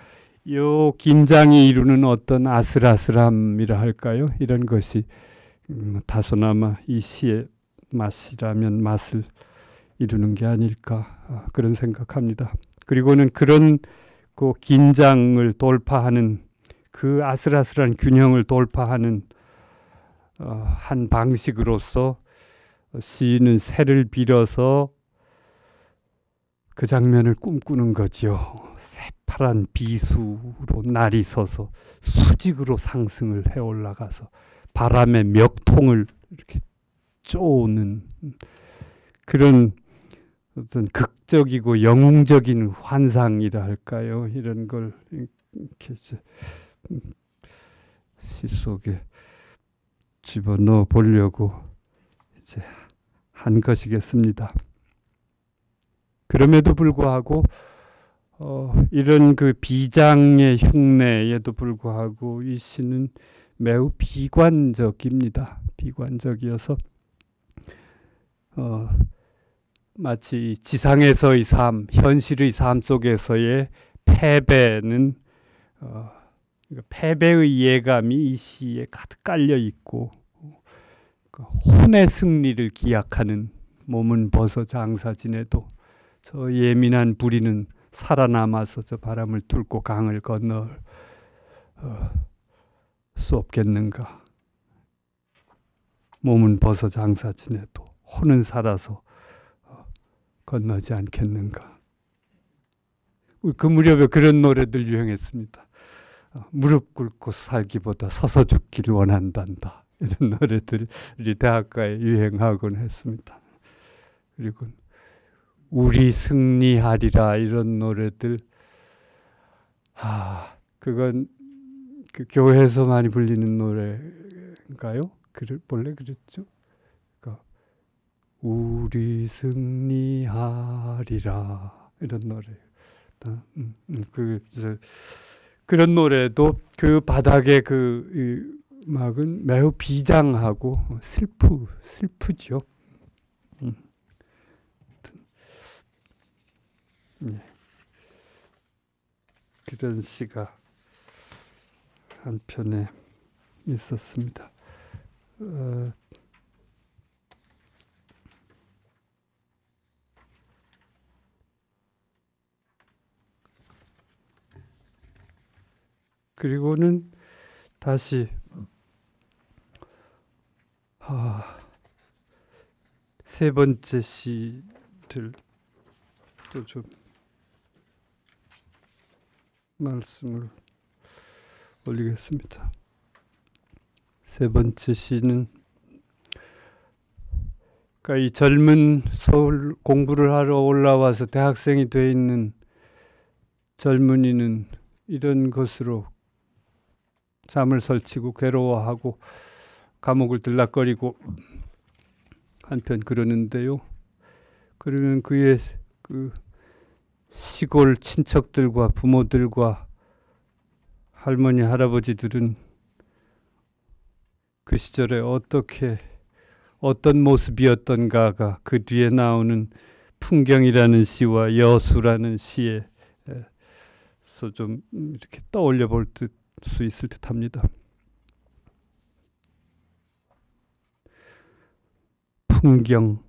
요 긴장이 이루는 어떤 아슬아슬함이라 할까요? 이런 것이 다소나마 이 시의 맛이라면 맛을 이루는 게 아닐까, 그런 생각합니다. 그리고는 그런 그 긴장을 돌파하는, 그 아슬아슬한 균형을 돌파하는 한 방식으로서 시인은 새를 빌어서 그 장면을 꿈꾸는 거죠. 새파란 비수로 날이 서서 수직으로 상승을 해 올라가서 바람의 맥통을 이렇게 쪼는 그런 어떤 극적이고 영웅적인 환상이라 할까요? 이런 걸 이렇게 시 속에 집어넣어 보려고 이제 한 것이겠습니다. 그럼에도 불구하고 이런 그 비장의 흉내에도 불구하고 이 시는 매우 비관적입니다. 비관적이어서 마치 지상에서의 삶, 현실의 삶 속에서의 패배는 패배의 예감이 이 시에 가득 깔려 있고, 혼의 승리를 기약하는 몸은 벗어 장사 지내도 저 예민한 부리는 살아남아서 저 바람을 뚫고 강을 건널 수 없겠는가. 몸은 벗어 장사 지내도 혼은 살아서 건너지 않겠는가. 그 무렵에 그런 노래들 유행했습니다. 무릎 꿇고 살기보다 서서 죽기를 원한단다. 이런 노래들이 대학가에 유행하곤 했습니다. 그리고 우리 승리하리라, 이런 노래들, 그건 그 교회에서 많이 불리는 노래인가요? 본래 그랬죠. 그러니까 우리 승리하리라 이런 노래. 그런 노래도 그 바닥에 그 음악은 매우 비장하고 슬프죠. 그런 시가 한편에 있었습니다. 그리고는 다시 세 번째 시를 또 좀 말씀을 올리겠습니다. 세 번째 시는 그러니까 이 젊은 서울 공부를 하러 올라와서 대학생이 돼 있는 젊은이는 이런 것으로 잠을 설치고 괴로워하고 감옥을 들락거리고 한편 그러는데요. 그러면 그의 그 시골 친척들과 부모들과 할머니 할아버지들은 그 시절에 어떤 모습이었던가가 그 뒤에 나오는 풍경이라는 시와 여수라는 시에서 좀 이렇게 떠올려 볼 수 있을 듯합니다. 풍경,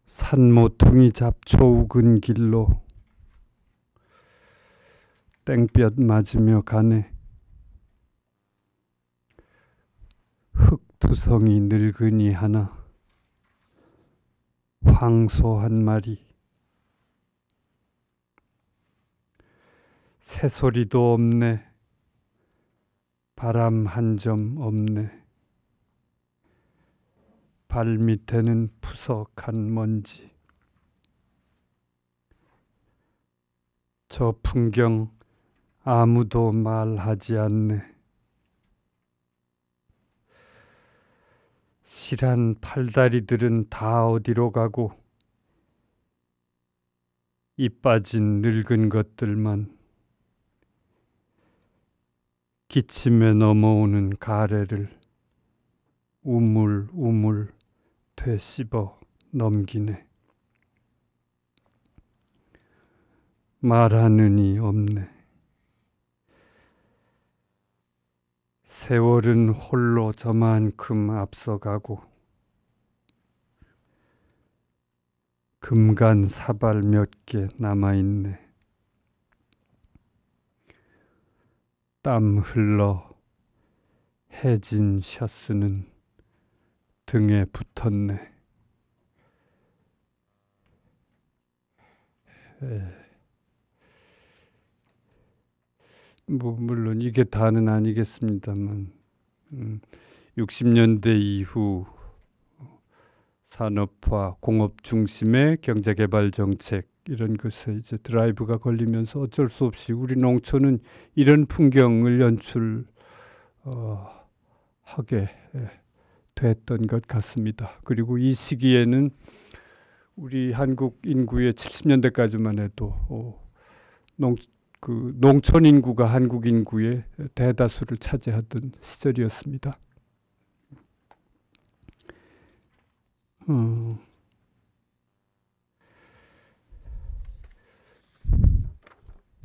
산모퉁이 잡초 우근 길로 땡볕 맞으며 가네. 흑투성이 늙은이 하나, 황소 한 마리, 새소리도 없네. 바람 한 점 없네. 발밑에는 푸석한 먼지. 저 풍경 아무도 말하지 않네. 실한 팔다리들은 다 어디로 가고 이 빠진 늙은 것들만 기침에 넘어오는 가래를 우물우물 되씹어 넘기네. 말하는 이 없네. 세월은 홀로 저만큼 앞서가고 금간 사발 몇 개 남아있네. 땀 흘러 해진 셔츠는 등에 붙었네. 물론 이게 다는 아니겠습니다만 60년대 이후 산업화, 공업 중심의 경제개발 정책 이런 것에 이제 드라이브가 걸리면서 어쩔 수 없이 우리 농촌은 이런 풍경을 연출하게 됐던 것 같습니다. 그리고 이 시기에는 우리 한국 인구의 70년대까지만 해도 농촌 인구가 한국 인구의 대다수를 차지하던 시절이었습니다.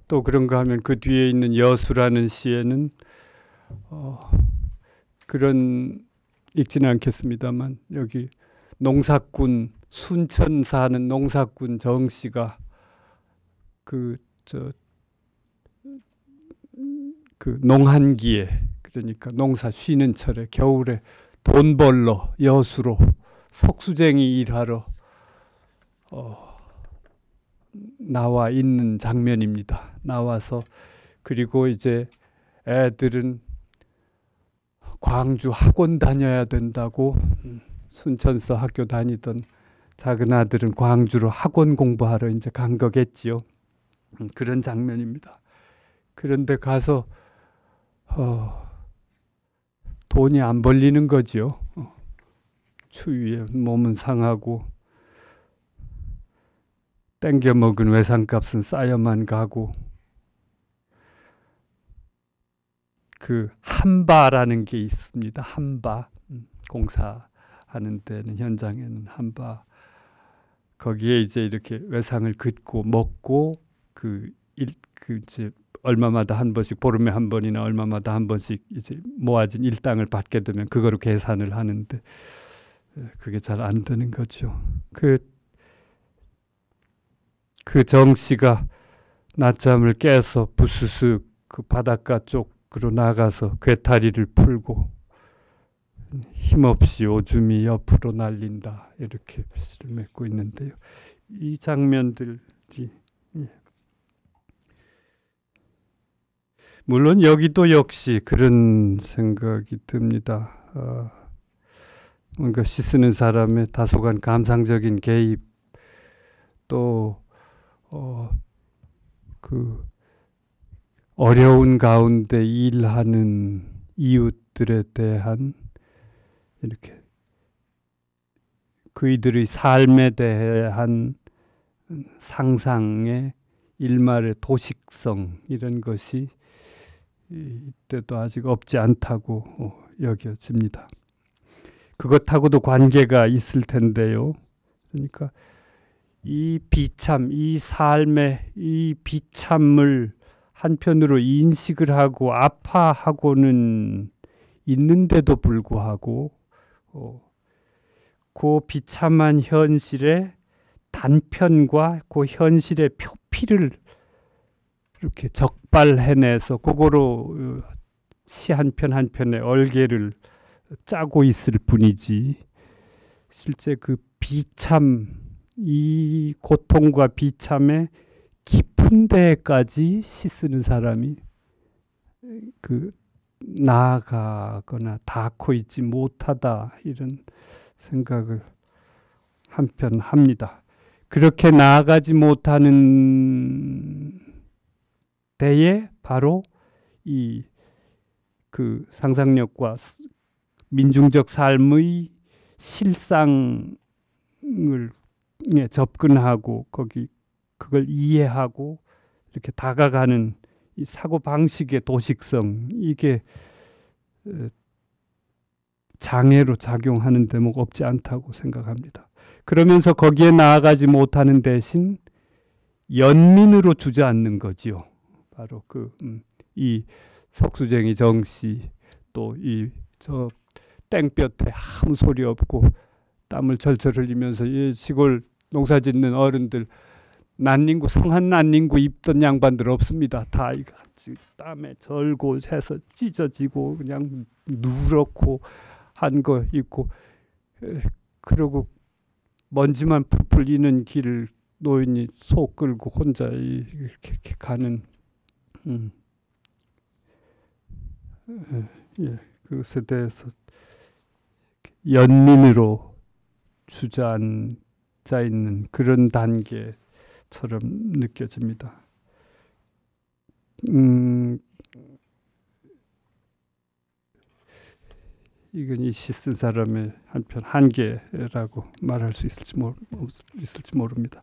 또 그런가 하면 그 뒤에 있는 여수라는 시에는 그런 읽지는 않겠습니다만 여기 농사꾼 순천 사는 농사꾼 정 씨가 그 농한기에 그러니까 농사 쉬는 철에 겨울에 돈 벌러 여수로 석수쟁이 일하러 나와 있는 장면입니다. 나와서 그리고 이제 애들은 광주 학원 다녀야 된다고 순천서 학교 다니던 작은 아들은 광주로 학원 공부하러 이제 간 거겠지요. 그런 장면입니다. 그런데 가서 돈이 안 벌리는 거지요. 추위에 몸은 상하고 땡겨 먹은 외상값은 쌓여만 가고, 그 한바라는 게 있습니다. 한바, 공사하는 데는, 현장에는 한바, 거기에 이제 이렇게 외상을 긋고 먹고 이제 얼마마다 한 번씩, 보름에 한 번이나 얼마마다 한 번씩 이제 모아진 일당을 받게 되면 그거로 계산을 하는데 그게 잘 안 되는 거죠. 그 정씨가 낮잠을 깨서 부스스 그 바닷가 쪽으로 나가서 괴타리를 풀고 힘없이 오줌이 옆으로 날린다, 이렇게 글씨를 맺고 있는데요. 이 장면들이, 물론 여기도 역시 그런 생각이 듭니다. 뭔가 시 쓰는 사람의 다소간 감상적인 개입, 또 그 어려운 가운데 일하는 이웃들에 대한 이렇게 그이들의 삶에 대한 상상의 일말의 도식성, 이런 것이 이때도 아직 없지 않다고 여겨집니다. 그것하고도 관계가 있을 텐데요. 그러니까 이 비참, 이 삶의 이 비참을 한편으로 인식을 하고 아파하고는 있는데도 불구하고 그 비참한 현실의 단편과 그 현실의 표피를 이렇게 적발해내서 그거로 시 한 편 한 편의 얼개를 짜고 있을 뿐이지, 실제 그 비참, 이 고통과 비참의 깊은 데까지 시 쓰는 사람이 나아가거나 닿고 있지 못하다, 이런 생각을 한편 합니다. 그렇게 나아가지 못하는 데에 바로 그 상상력과 민중적 삶의 실상을 접근하고 그걸 이해하고 이렇게 다가가는 이 사고 방식의 도식성, 이게 장애로 작용하는 대목 없지 않다고 생각합니다. 그러면서 거기에 나아가지 못하는 대신 연민으로 주저앉는 거지요. 바로 이 석수쟁이 정씨, 또 저 땡볕에 아무 소리 없고 땀을 절절 흘리면서 이 시골 농사 짓는 어른들, 난닝구, 성한 난닝구 입던 양반들 없습니다. 다 같이 땀에 절고 해서 찢어지고 그냥 누렇고 한 거 있고, 그리고 먼지만 풀풀 이는 길을 노인이 소 끌고 혼자 이렇게 가는, 그것에 대해서 연민으로 주저앉아 있는 그런 단계처럼 느껴집니다. 이건 이 시 쓴 사람의 한편 한계라고 말할 수 있을지 모릅니다.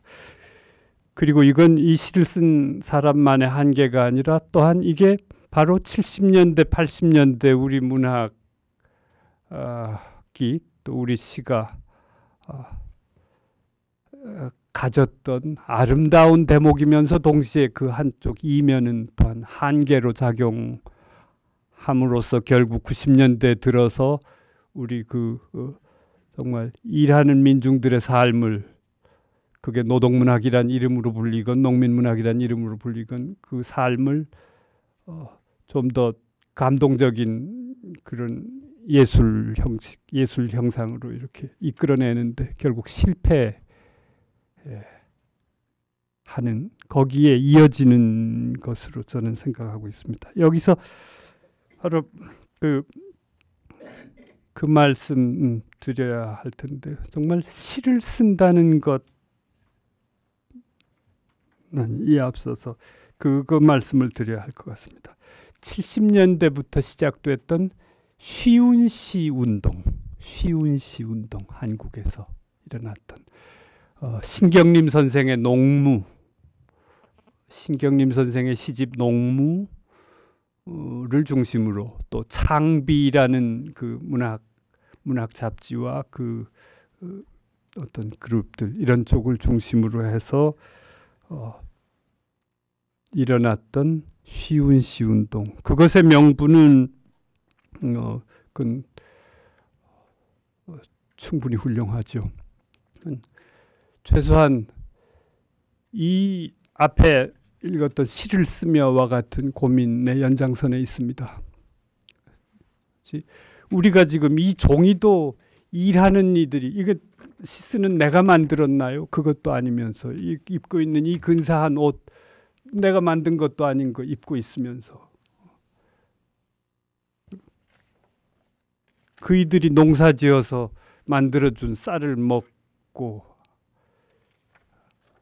그리고 이건 이 시를 쓴 사람만의 한계가 아니라 또한 이게 바로 70년대, 80년대 우리 문학이, 또 우리 시가 가졌던 아름다운 대목이면서 동시에 그 한쪽 이면은 또한 한계로 작용함으로써 결국 90년대 들어서 우리 정말 일하는 민중들의 삶을, 그게 노동문학이란 이름으로 불리건 농민문학이란 이름으로 불리건, 그 삶을 좀 더 감동적인 그런 예술 형상으로 이렇게 이끌어내는데 결국 실패하는, 거기에 이어지는 것으로 저는 생각하고 있습니다. 여기서 바로 그 말씀 드려야 할 텐데, 정말 시를 쓴다는 것, 이에 앞서서 그거 말씀을 드려야 할 것 같습니다. 70년대부터 시작됐던 쉬운시 운동, 한국에서 일어났던 신경림 선생의 농무, 신경림 선생의 시집 농무를 중심으로 또 창비라는 그 문학 잡지와 그 어떤 그룹들 이런 쪽을 중심으로 해서 일어났던 쉬운시 운동, 그것의 명분은 충분히 훌륭하죠. 최소한 이 앞에 읽었던 시를 쓰며와 같은 고민의 연장선에 있습니다. 우리가 지금 이 종이도 일하는 이들이, 이게 시 쓰는 내가 만들었나요? 그것도 아니면서 입고 있는 이 근사한 옷 내가 만든 것도 아닌 거 입고 있으면서 그이들이 농사지어서 만들어준 쌀을 먹고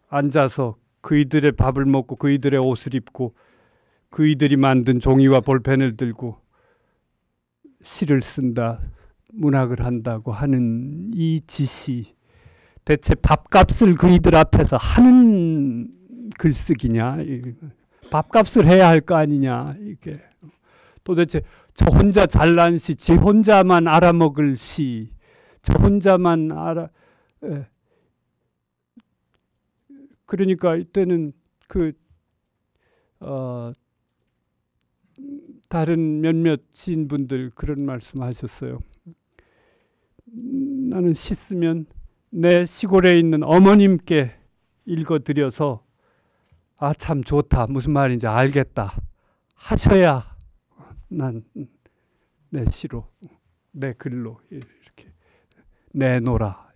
앉아서 그이들의 밥을 먹고 그이들의 옷을 입고 그이들이 만든 종이와 볼펜을 들고 시를 쓴다, 문학을 한다고 하는 이 짓이 대체 밥값을 그이들 앞에서 하는 글쓰기냐, 밥값을 해야 할 거 아니냐, 이게 도대체 저 혼자 잘난 시, 지 혼자만 알아먹을 시, 저 혼자만 그러니까 이때는 다른 몇몇 시인분들 그런 말씀하셨어요. 나는 시 쓰면 내 시골에 있는 어머님께 읽어드려서 아, 참 좋다, 무슨 말인지 알겠다 하셔야 난 내 시로, 내 글로 이렇게 내놓으라.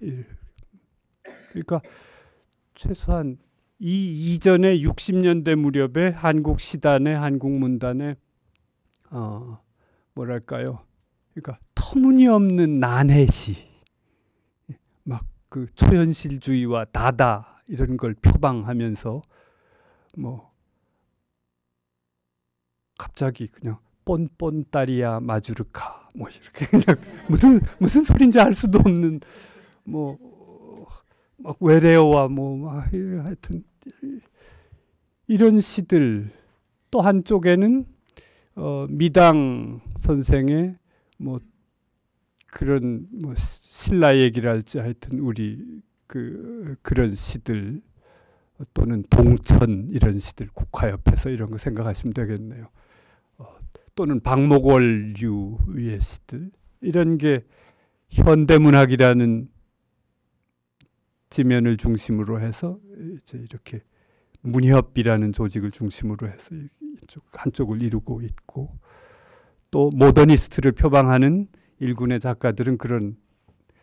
그러니까 최소한 이 이전의 60년대 무렵에 한국 시단에, 한국 문단에 뭐랄까요? 그러니까 터무니없는 난해시, 막 그 초현실주의와 다다 이런 걸 표방하면서 뭐 갑자기 그냥 뻔뻔따리야 마주르카 뭐 이렇게 그냥 무슨 소린지 알 수도 없는 뭐 막 외래어와 뭐 하여튼 이런 시들, 또 한쪽에는 미당 선생의 뭐 그런 뭐 신라 얘기랄지 하여튼 우리 그런 시들, 또는 동천 이런 시들, 국화협에서 이런 거 생각하시면 되겠네요. 또는 박목월류의 시들, 이런 게 현대문학이라는 지면을 중심으로 해서 이제 이렇게 문협이라는 조직을 중심으로 해서 한쪽을 이루고 있고, 또 모더니스트를 표방하는 일군의 작가들은 그런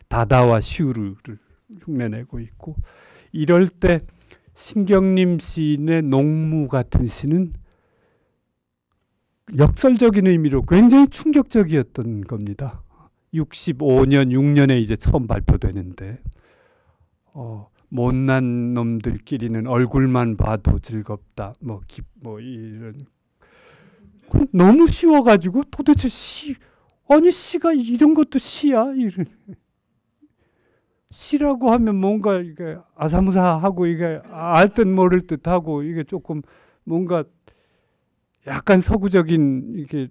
다다와 시우르를 흉내내고 있고, 이럴 때 신경림 시인의 농무 같은 시는 역설적인 의미로 굉장히 충격적이었던 겁니다. 65년, 6년에 이제 처음 발표되는데 못난 놈들끼리는 얼굴만 봐도 즐겁다. 뭐 이런 너무 쉬워가지고 도대체 아니 시가 이런 것도 시야? 이런 시라고 하면 뭔가 이게 아사무사하고 이게 알듯 모를 듯하고 이게 조금 뭔가 약간 서구적인 이게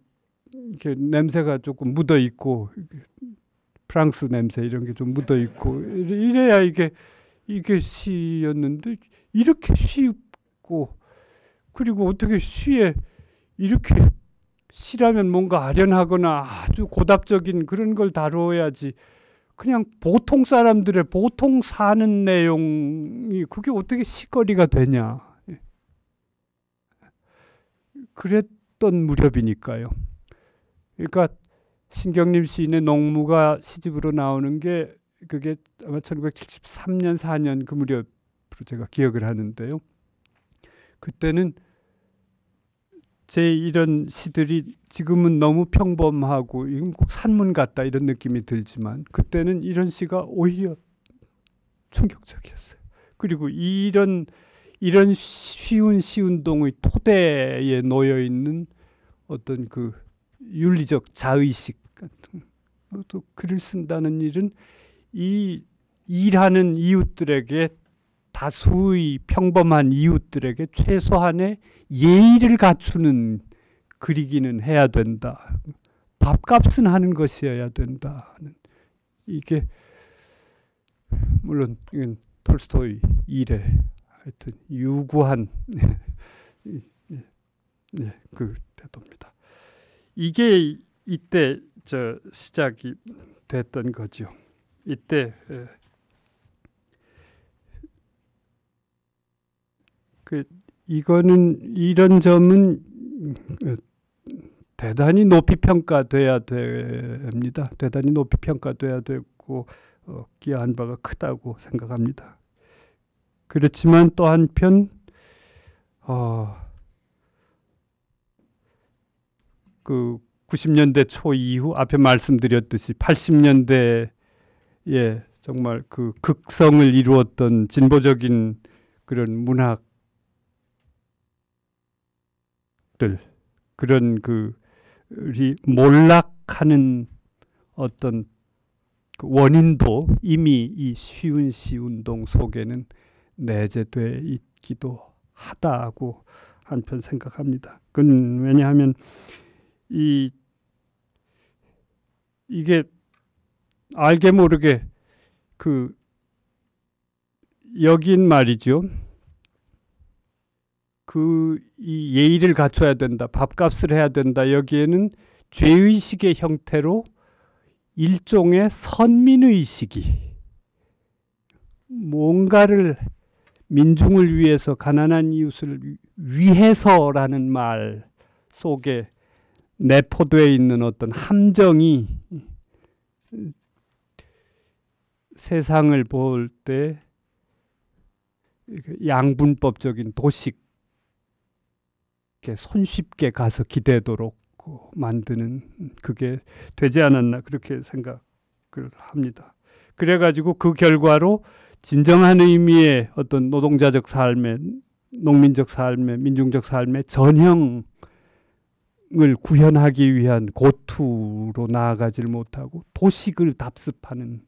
냄새가 조금 묻어 있고, 프랑스 냄새 이런 게 좀 묻어 있고 이래야 이게 시였는데, 이렇게 쉽고, 그리고 어떻게 시에 이렇게 시라면 뭔가 아련하거나 아주 고답적인 그런 걸 다루어야지, 그냥 보통 사람들의 보통 사는 내용이 그게 어떻게 시거리가 되냐. 그랬던 무렵이니까요. 그러니까 신경림 시인의 농무가 시집으로 나오는 게 그게 아마 1973년 4년 그 무렵으로 제가 기억을 하는데요. 그때는 제 이런 시들이 지금은 너무 평범하고 이건 꼭 산문 같다 이런 느낌이 들지만, 그때는 이런 시가 오히려 충격적이었어요. 그리고 이런 쉬운 시운동의 토대에 놓여 있는 어떤 그 윤리적 자의식 같은 또 글을 쓴다는 일은 이 일하는 이웃들에게 다수의 평범한 이웃들에게 최소한의 예의를 갖추는 글이기는 해야 된다. 밥값은 하는 것이어야 된다는 이게 물론 이건 톨스토이 일에 하여튼 유구한 그 태도입니다. 이게 이때 시작이 됐던 거죠. 이때 이거는 이런 점은 대단히 높이 평가돼야 됩니다. 대단히 높이 평가돼야 되고 기여한 바가 크다고 생각합니다. 그렇지만 또 한편 그 90년대 초 이후 앞에 말씀드렸듯이 80년대에 정말 그 극성을 이루었던 진보적인 그런 문학들 그런 그이 몰락하는 어떤 그 원인도 이미 이 쉬운 시 운동 속에는 내재돼 있기도 하다고 한편 생각합니다. 그건 왜냐하면 이게 알게 모르게 그 여긴 말이죠. 이 예의를 갖춰야 된다. 밥값을 해야 된다. 여기에는 죄의식의 형태로 일종의 선민의식이 뭔가를 민중을 위해서 가난한 이웃을 위해서라는 말 속에 내포되어 있는 어떤 함정이 세상을 볼 때 양분법적인 도식에 손쉽게 가서 기대도록 만드는 그게 되지 않았나 그렇게 생각을 합니다. 그래가지고 그 결과로 진정한 의미의 어떤 노동자적 삶의 농민적 삶의 민중적 삶의 전형을 구현하기 위한 고투로 나아가질 못하고 도식을 답습하는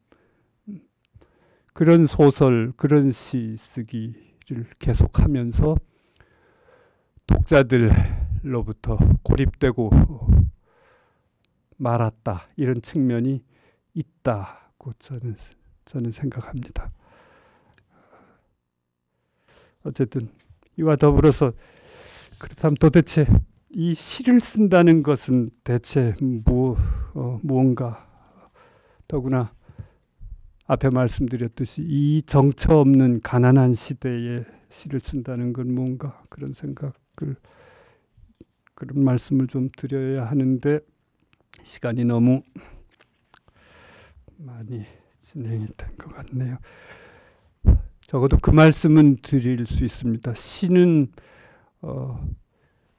그런 소설, 그런 시 쓰기를 계속하면서 독자들로부터 고립되고 말았다. 이런 측면이 있다고 저는 생각합니다. 어쨌든 이와 더불어서 그렇다면 도대체 이 시를 쓴다는 것은 대체 무언가 더구나 앞에 말씀드렸듯이 이 정처 없는 가난한 시대에 시를 쓴다는 건 뭔가 그런 생각을 그런 말씀을 좀 드려야 하는데 시간이 너무 많이 진행이 된 것 같네요. 적어도 그 말씀은 드릴 수 있습니다. 시는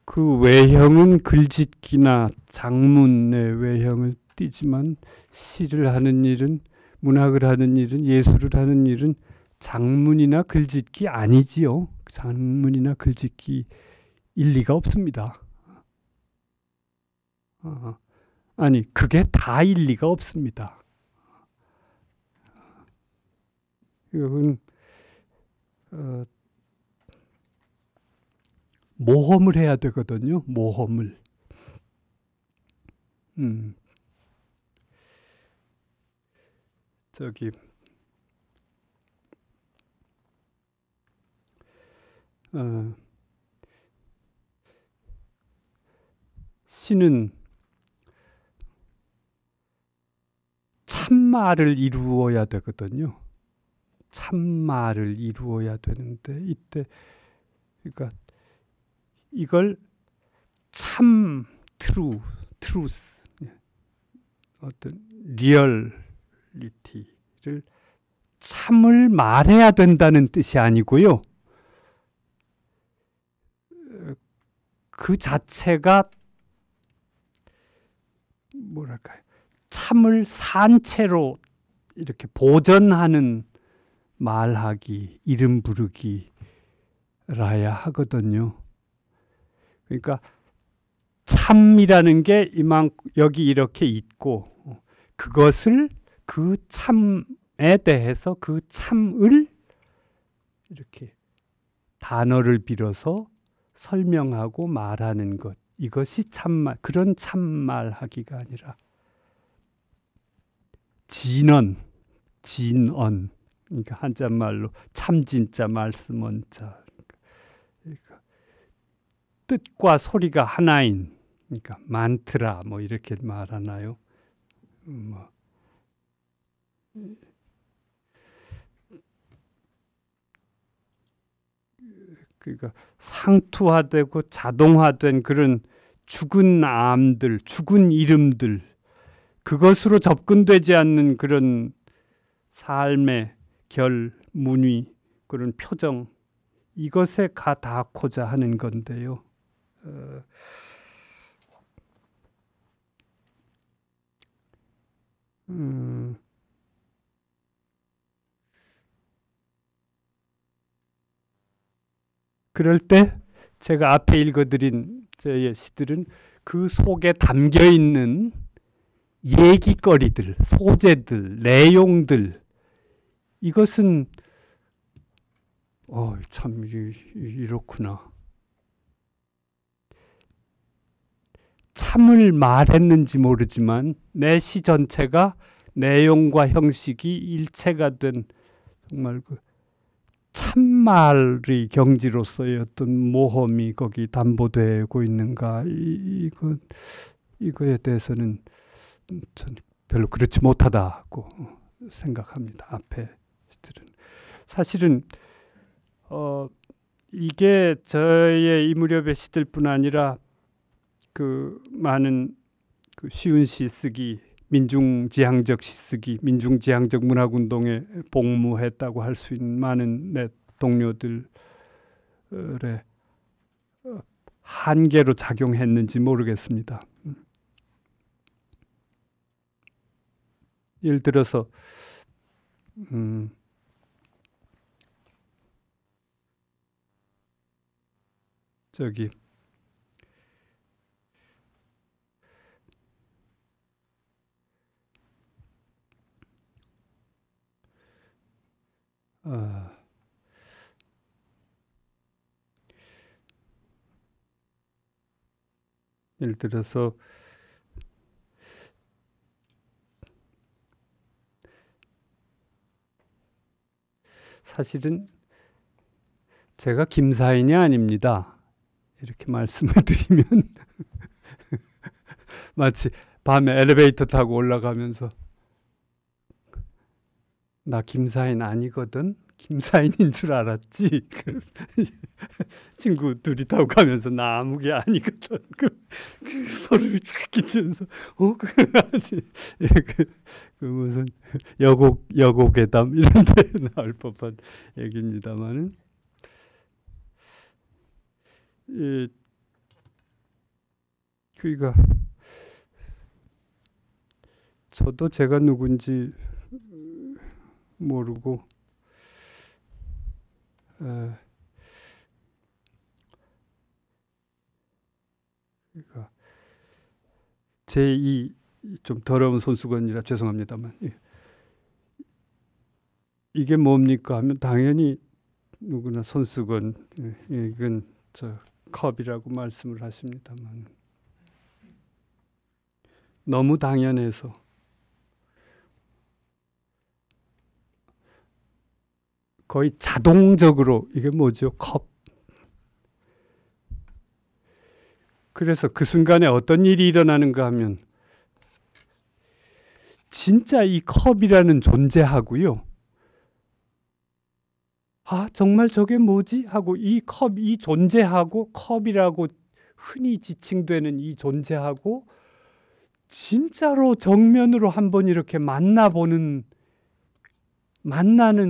그 외형은 글짓기나 장문의 외형을 띠지만 시를 하는 일은 문학을 하는 일은 예술을 하는 일은 장문이나 글짓기 아니지요. 장문이나 글짓기 일리가 없습니다. 아니 그게 다 일리가 없습니다. 이건 모험을 해야 되거든요. 모험을. 저기 시는 참말을 이루어야 되거든요. 참말을 이루어야 되는데 이때 그러니까 이걸 참 트루스 어떤 리얼리티를 참을 말해야 된다는 뜻이 아니고요. 그 자체가 뭐랄까요? 참을 산채로 이렇게 보전하는 말하기, 이름 부르기, 라야 하거든요. 그러니까 참이라는 게 여기 이렇게 있고 그것을 그 참에 대해서 그 참을 이렇게 단어를 빌어서 설명하고 말하는 것. 이것이 참말, 그런 참말하기가 아니라 진언, 그러니까 한자말로 참진자 말씀언자. 그러니까 뜻과 소리가 하나인, 그러니까 만트라 뭐 이렇게 말하나요? 그러니까 상투화되고 자동화된 그런 죽은 암들, 죽은 이름들, 그것으로 접근되지 않는 그런 삶의 결, 문위, 그런 표정, 이것에 가 닿고자 하는 건데요. 그럴 때 제가 앞에 읽어드린 저의 시들은 그 속에 담겨 있는 얘기거리들, 소재들, 내용들, 이것은 참 이렇구나. 참을 말했는지 모르지만 내 시 전체가 내용과 형식이 일체가 된 정말 그 참말의 경지로서의 어떤 모험이 거기 담보되고 있는가, 이거에 대해서는 저는 별로 그렇지 못하다고 생각합니다. 앞에 시들은 사실은 이게 저의 이 무렵의 시들뿐 아니라 그 많은 그 쉬운 시 쓰기, 민중지향적 시 쓰기, 민중지향적 문학운동에 복무했다고 할 수 있는 많은 내 동료들의 한계로 작용했는지 모르겠습니다. 예를 들어서 저기 예를 들어서 사실은 제가 김사인이 아닙니다. 이렇게 말씀을 드리면 마치 밤에 엘리베이터 타고 올라가면서 나 김사인 아니거든? 김사인인 줄 알았지? 친구 둘이 타고 가면서 나 아무개 아니거든. 그 소리를 착 끼치면서 그 무슨 여고괴담 이런 데 나올 법한 얘기입니다만은 그러니까 저도 제가 누군지 모르고 그러니까 제 이 좀 더러운 손수건이라 죄송합니다만 이게 뭡니까 하면 당연히 누구나 손수건, 이건 저 컵이라고 말씀을 하십니다만 너무 당연해서 거의 자동적으로 이게 뭐죠? 컵. 그래서 그 순간에 어떤 일이 일어나는가 하면 진짜 이 컵이라는 존재하고요. 아, 정말 저게 뭐지? 하고 이 컵, 이 존재하고 컵이라고 흔히 지칭되는 이 존재하고 진짜로 정면으로 한번 이렇게 만나는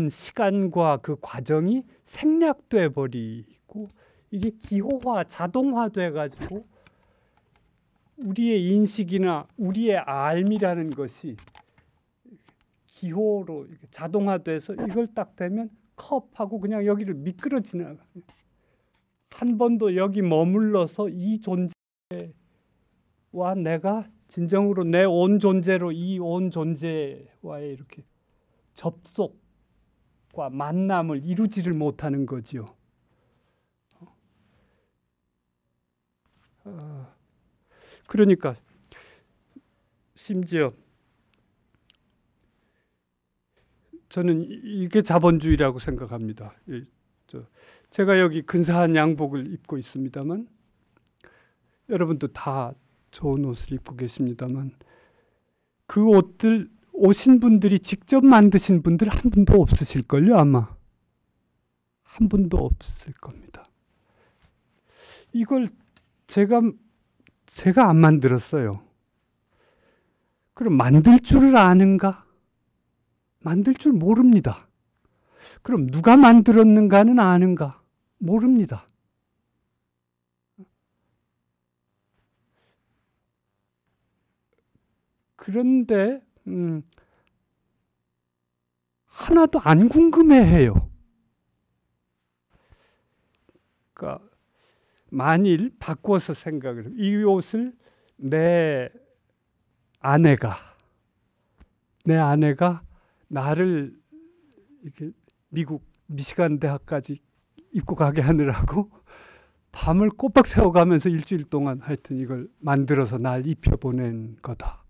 시간과 그 과정이 생략돼 버리고 이게 기호화, 자동화돼 가지고 우리의 인식이나 우리의 알미라는 것이 기호로 자동화돼서 이걸 딱 되면 컵하고 그냥 여기를 미끄러 지나가. 한 번도 여기 머물러서 이 존재와 내가 진정으로 내 온 존재로 이 온 존재와의 이렇게 접속과 만남을 이루지를 못하는 거지요. 그러니까 심지어 저는 이게 자본주의라고 생각합니다. 제가 여기 근사한 양복을 입고 있습니다만, 여러분도 다 좋은 옷을 입고 계십니다만, 그 옷들 오신 분들이 직접 만드신 분들 한 분도 없으실걸요. 아마 한 분도 없을 겁니다. 이걸 제가 안 만들었어요. 그럼 만들 줄을 아는가? 만들 줄 모릅니다. 그럼 누가 만들었는가는 아는가? 모릅니다. 그런데 하나도 안 궁금해해요. 그러니까 만일 바꿔서 생각을, 이 옷을 내 아내가 나를 이렇게 미국 미시간 대학까지 입고 가게 하느라고 밤을 꼬박 새워가면서 일주일 동안 하여튼 이걸 만들어서 날 입혀보낸 거다.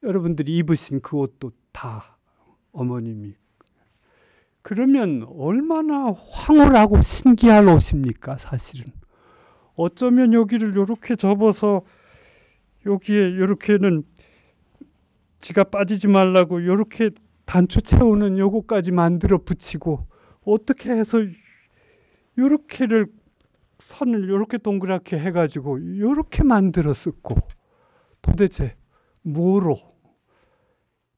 여러분들이 입으신 그 옷도 다 어머님이. 그러면 얼마나 황홀하고 신기할 옷입니까, 사실은. 어쩌면 여기를 이렇게 접어서 여기에 이렇게는 지가 빠지지 말라고 이렇게 단추 채우는 요거까지 만들어 붙이고, 어떻게 해서 요렇게를 선을 요렇게 동그랗게 해가지고 요렇게 만들어 쓰고, 도대체 뭐로?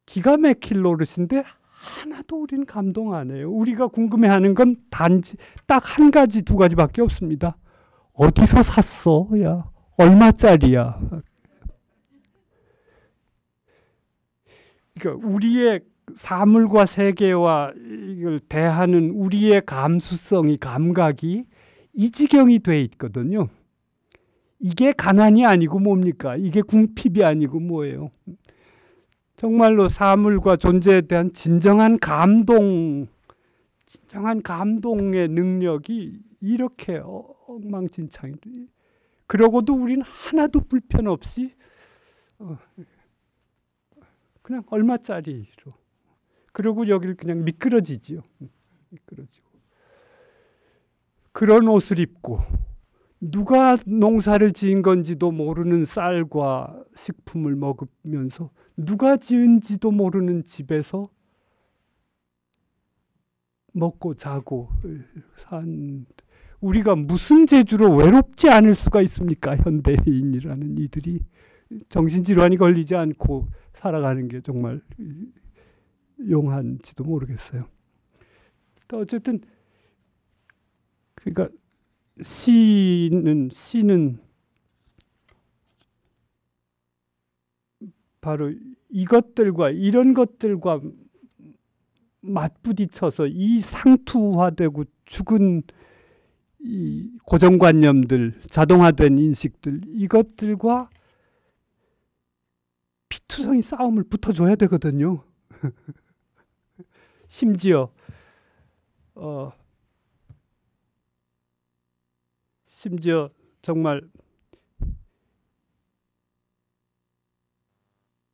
기가 막힐 노릇인데 하나도 우리는 감동 안 해요. 우리가 궁금해하는 건 단지 딱 한 가지, 두 가지밖에 없습니다. 어디서 샀어? 야, 얼마짜리야? 그러니까 우리의 사물과 세계와 이걸 대하는 우리의 감수성이, 감각이 이 지경이 돼 있거든요. 이게 가난이 아니고 뭡니까? 이게 궁핍이 아니고 뭐예요? 정말로 사물과 존재에 대한 진정한 감동의 능력이 이렇게 엉망진창이. 그러고도 우리는 하나도 불편 없이 그냥 얼마짜리로. 그리고 여기를 그냥 미끄러지지요. 미끄러지고. 그런 옷을 입고 누가 농사를 지은 건지도 모르는 쌀과 식품을 먹으면서, 누가 지은지도 모르는 집에서 먹고 자고 산, 우리가 무슨 재주로 외롭지 않을 수가 있습니까? 현대인이라는 이들이 정신질환이 걸리지 않고 살아가는 게 정말 용한지도 모르겠어요. 어쨌든 그러니까 시는 바로 이것들과, 이런 것들과 맞부딪혀서 이 상투화되고 죽은 이 고정관념들, 자동화된 인식들, 이것들과 피투성이 싸움을 붙어줘야 되거든요. 심지어 정말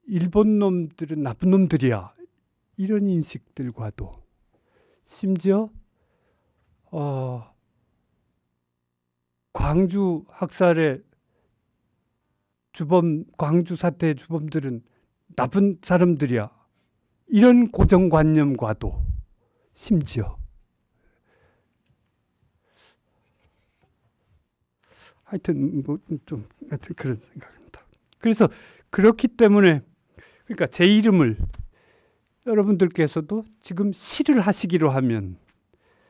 일본 놈들은 나쁜 놈들이야, 이런 인식들과도, 심지어 광주 학살의 주범, 광주 사태의 주범들은 나쁜 사람들이야, 이런 고정관념과도 심지어. 하여튼 좀 그런 생각입니다. 그래서 그렇기 때문에, 그러니까 제 이름을 여러분들께서도 지금 시를 하시기로 하면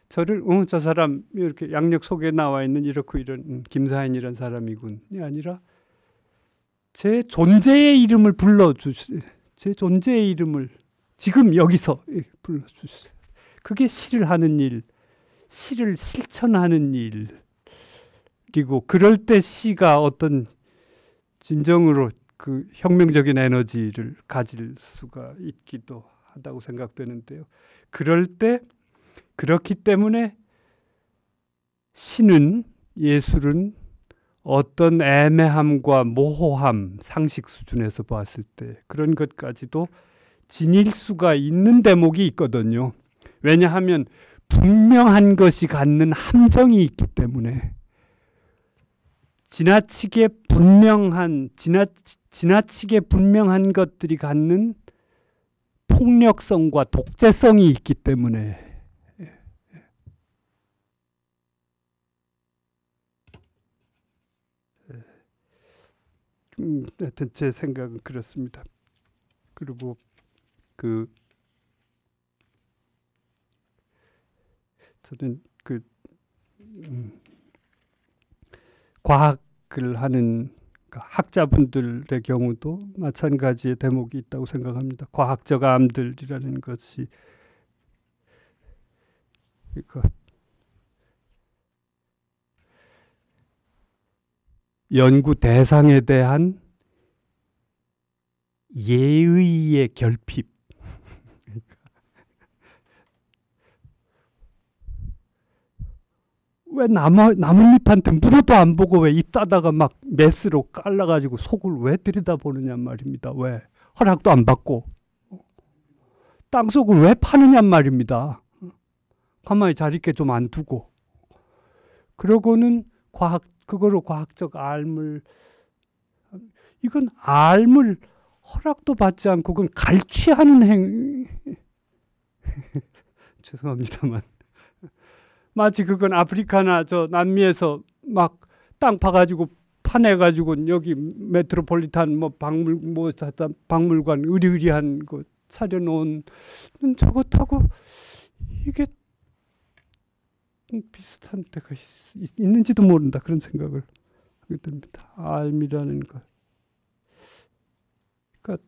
저를 저 사람 이렇게 양력 속에 나와 있는 이렇고 이런 김사인이라는 사람이군이 아니라 제 존재의 이름을 불러주세요. 제 존재의 이름을 지금 여기서 불러주세요. 그게 시를 하는 일, 시를 실천하는 일, 그리고 그럴 때 시가 어떤 진정으로 그 혁명적인 에너지를 가질 수가 있기도 하다고 생각되는데요. 그럴 때 그렇기 때문에 시는, 예술은 어떤 애매함과 모호함, 상식 수준에서 봤을 때 그런 것까지도 지닐 수가 있는 대목이 있거든요. 왜냐하면 분명한 것이 갖는 함정이 있기 때문에. 지나치게 분명한 것들이 갖는 폭력성과 독재성이 있기 때문에. 하여튼 제 생각은 그렇습니다. 그리고 저는 과학을 하는 학자분들의 경우도 마찬가지의 대목이 있다고 생각합니다. 과학적 암들이라는 것이 연구 대상에 대한 예의의 결핍. 왜 나뭇잎한테 물어도 안 보고 왜 입 닫아가 막 메스로 깔라가지고 속을 왜 들여다보느냐 말입니다. 왜? 허락도 안 받고. 땅속을 왜 파느냐 말입니다. 가만히 잘 있게 좀 안 두고. 그러고는 그거로 과학적 알물, 이건 알물 허락도 받지 않고 그건 갈취하는 죄송합니다만. 마치 그건 아프리카나 저 남미에서 막 땅 파가지고 파내가지고 여기 메트로폴리탄 박물관 의리의리한 거 차려놓은 저것하고 이게 비슷한 데가 있는지도 모른다, 그런 생각을 하게 됩니다. 알미라는 것. 그러니까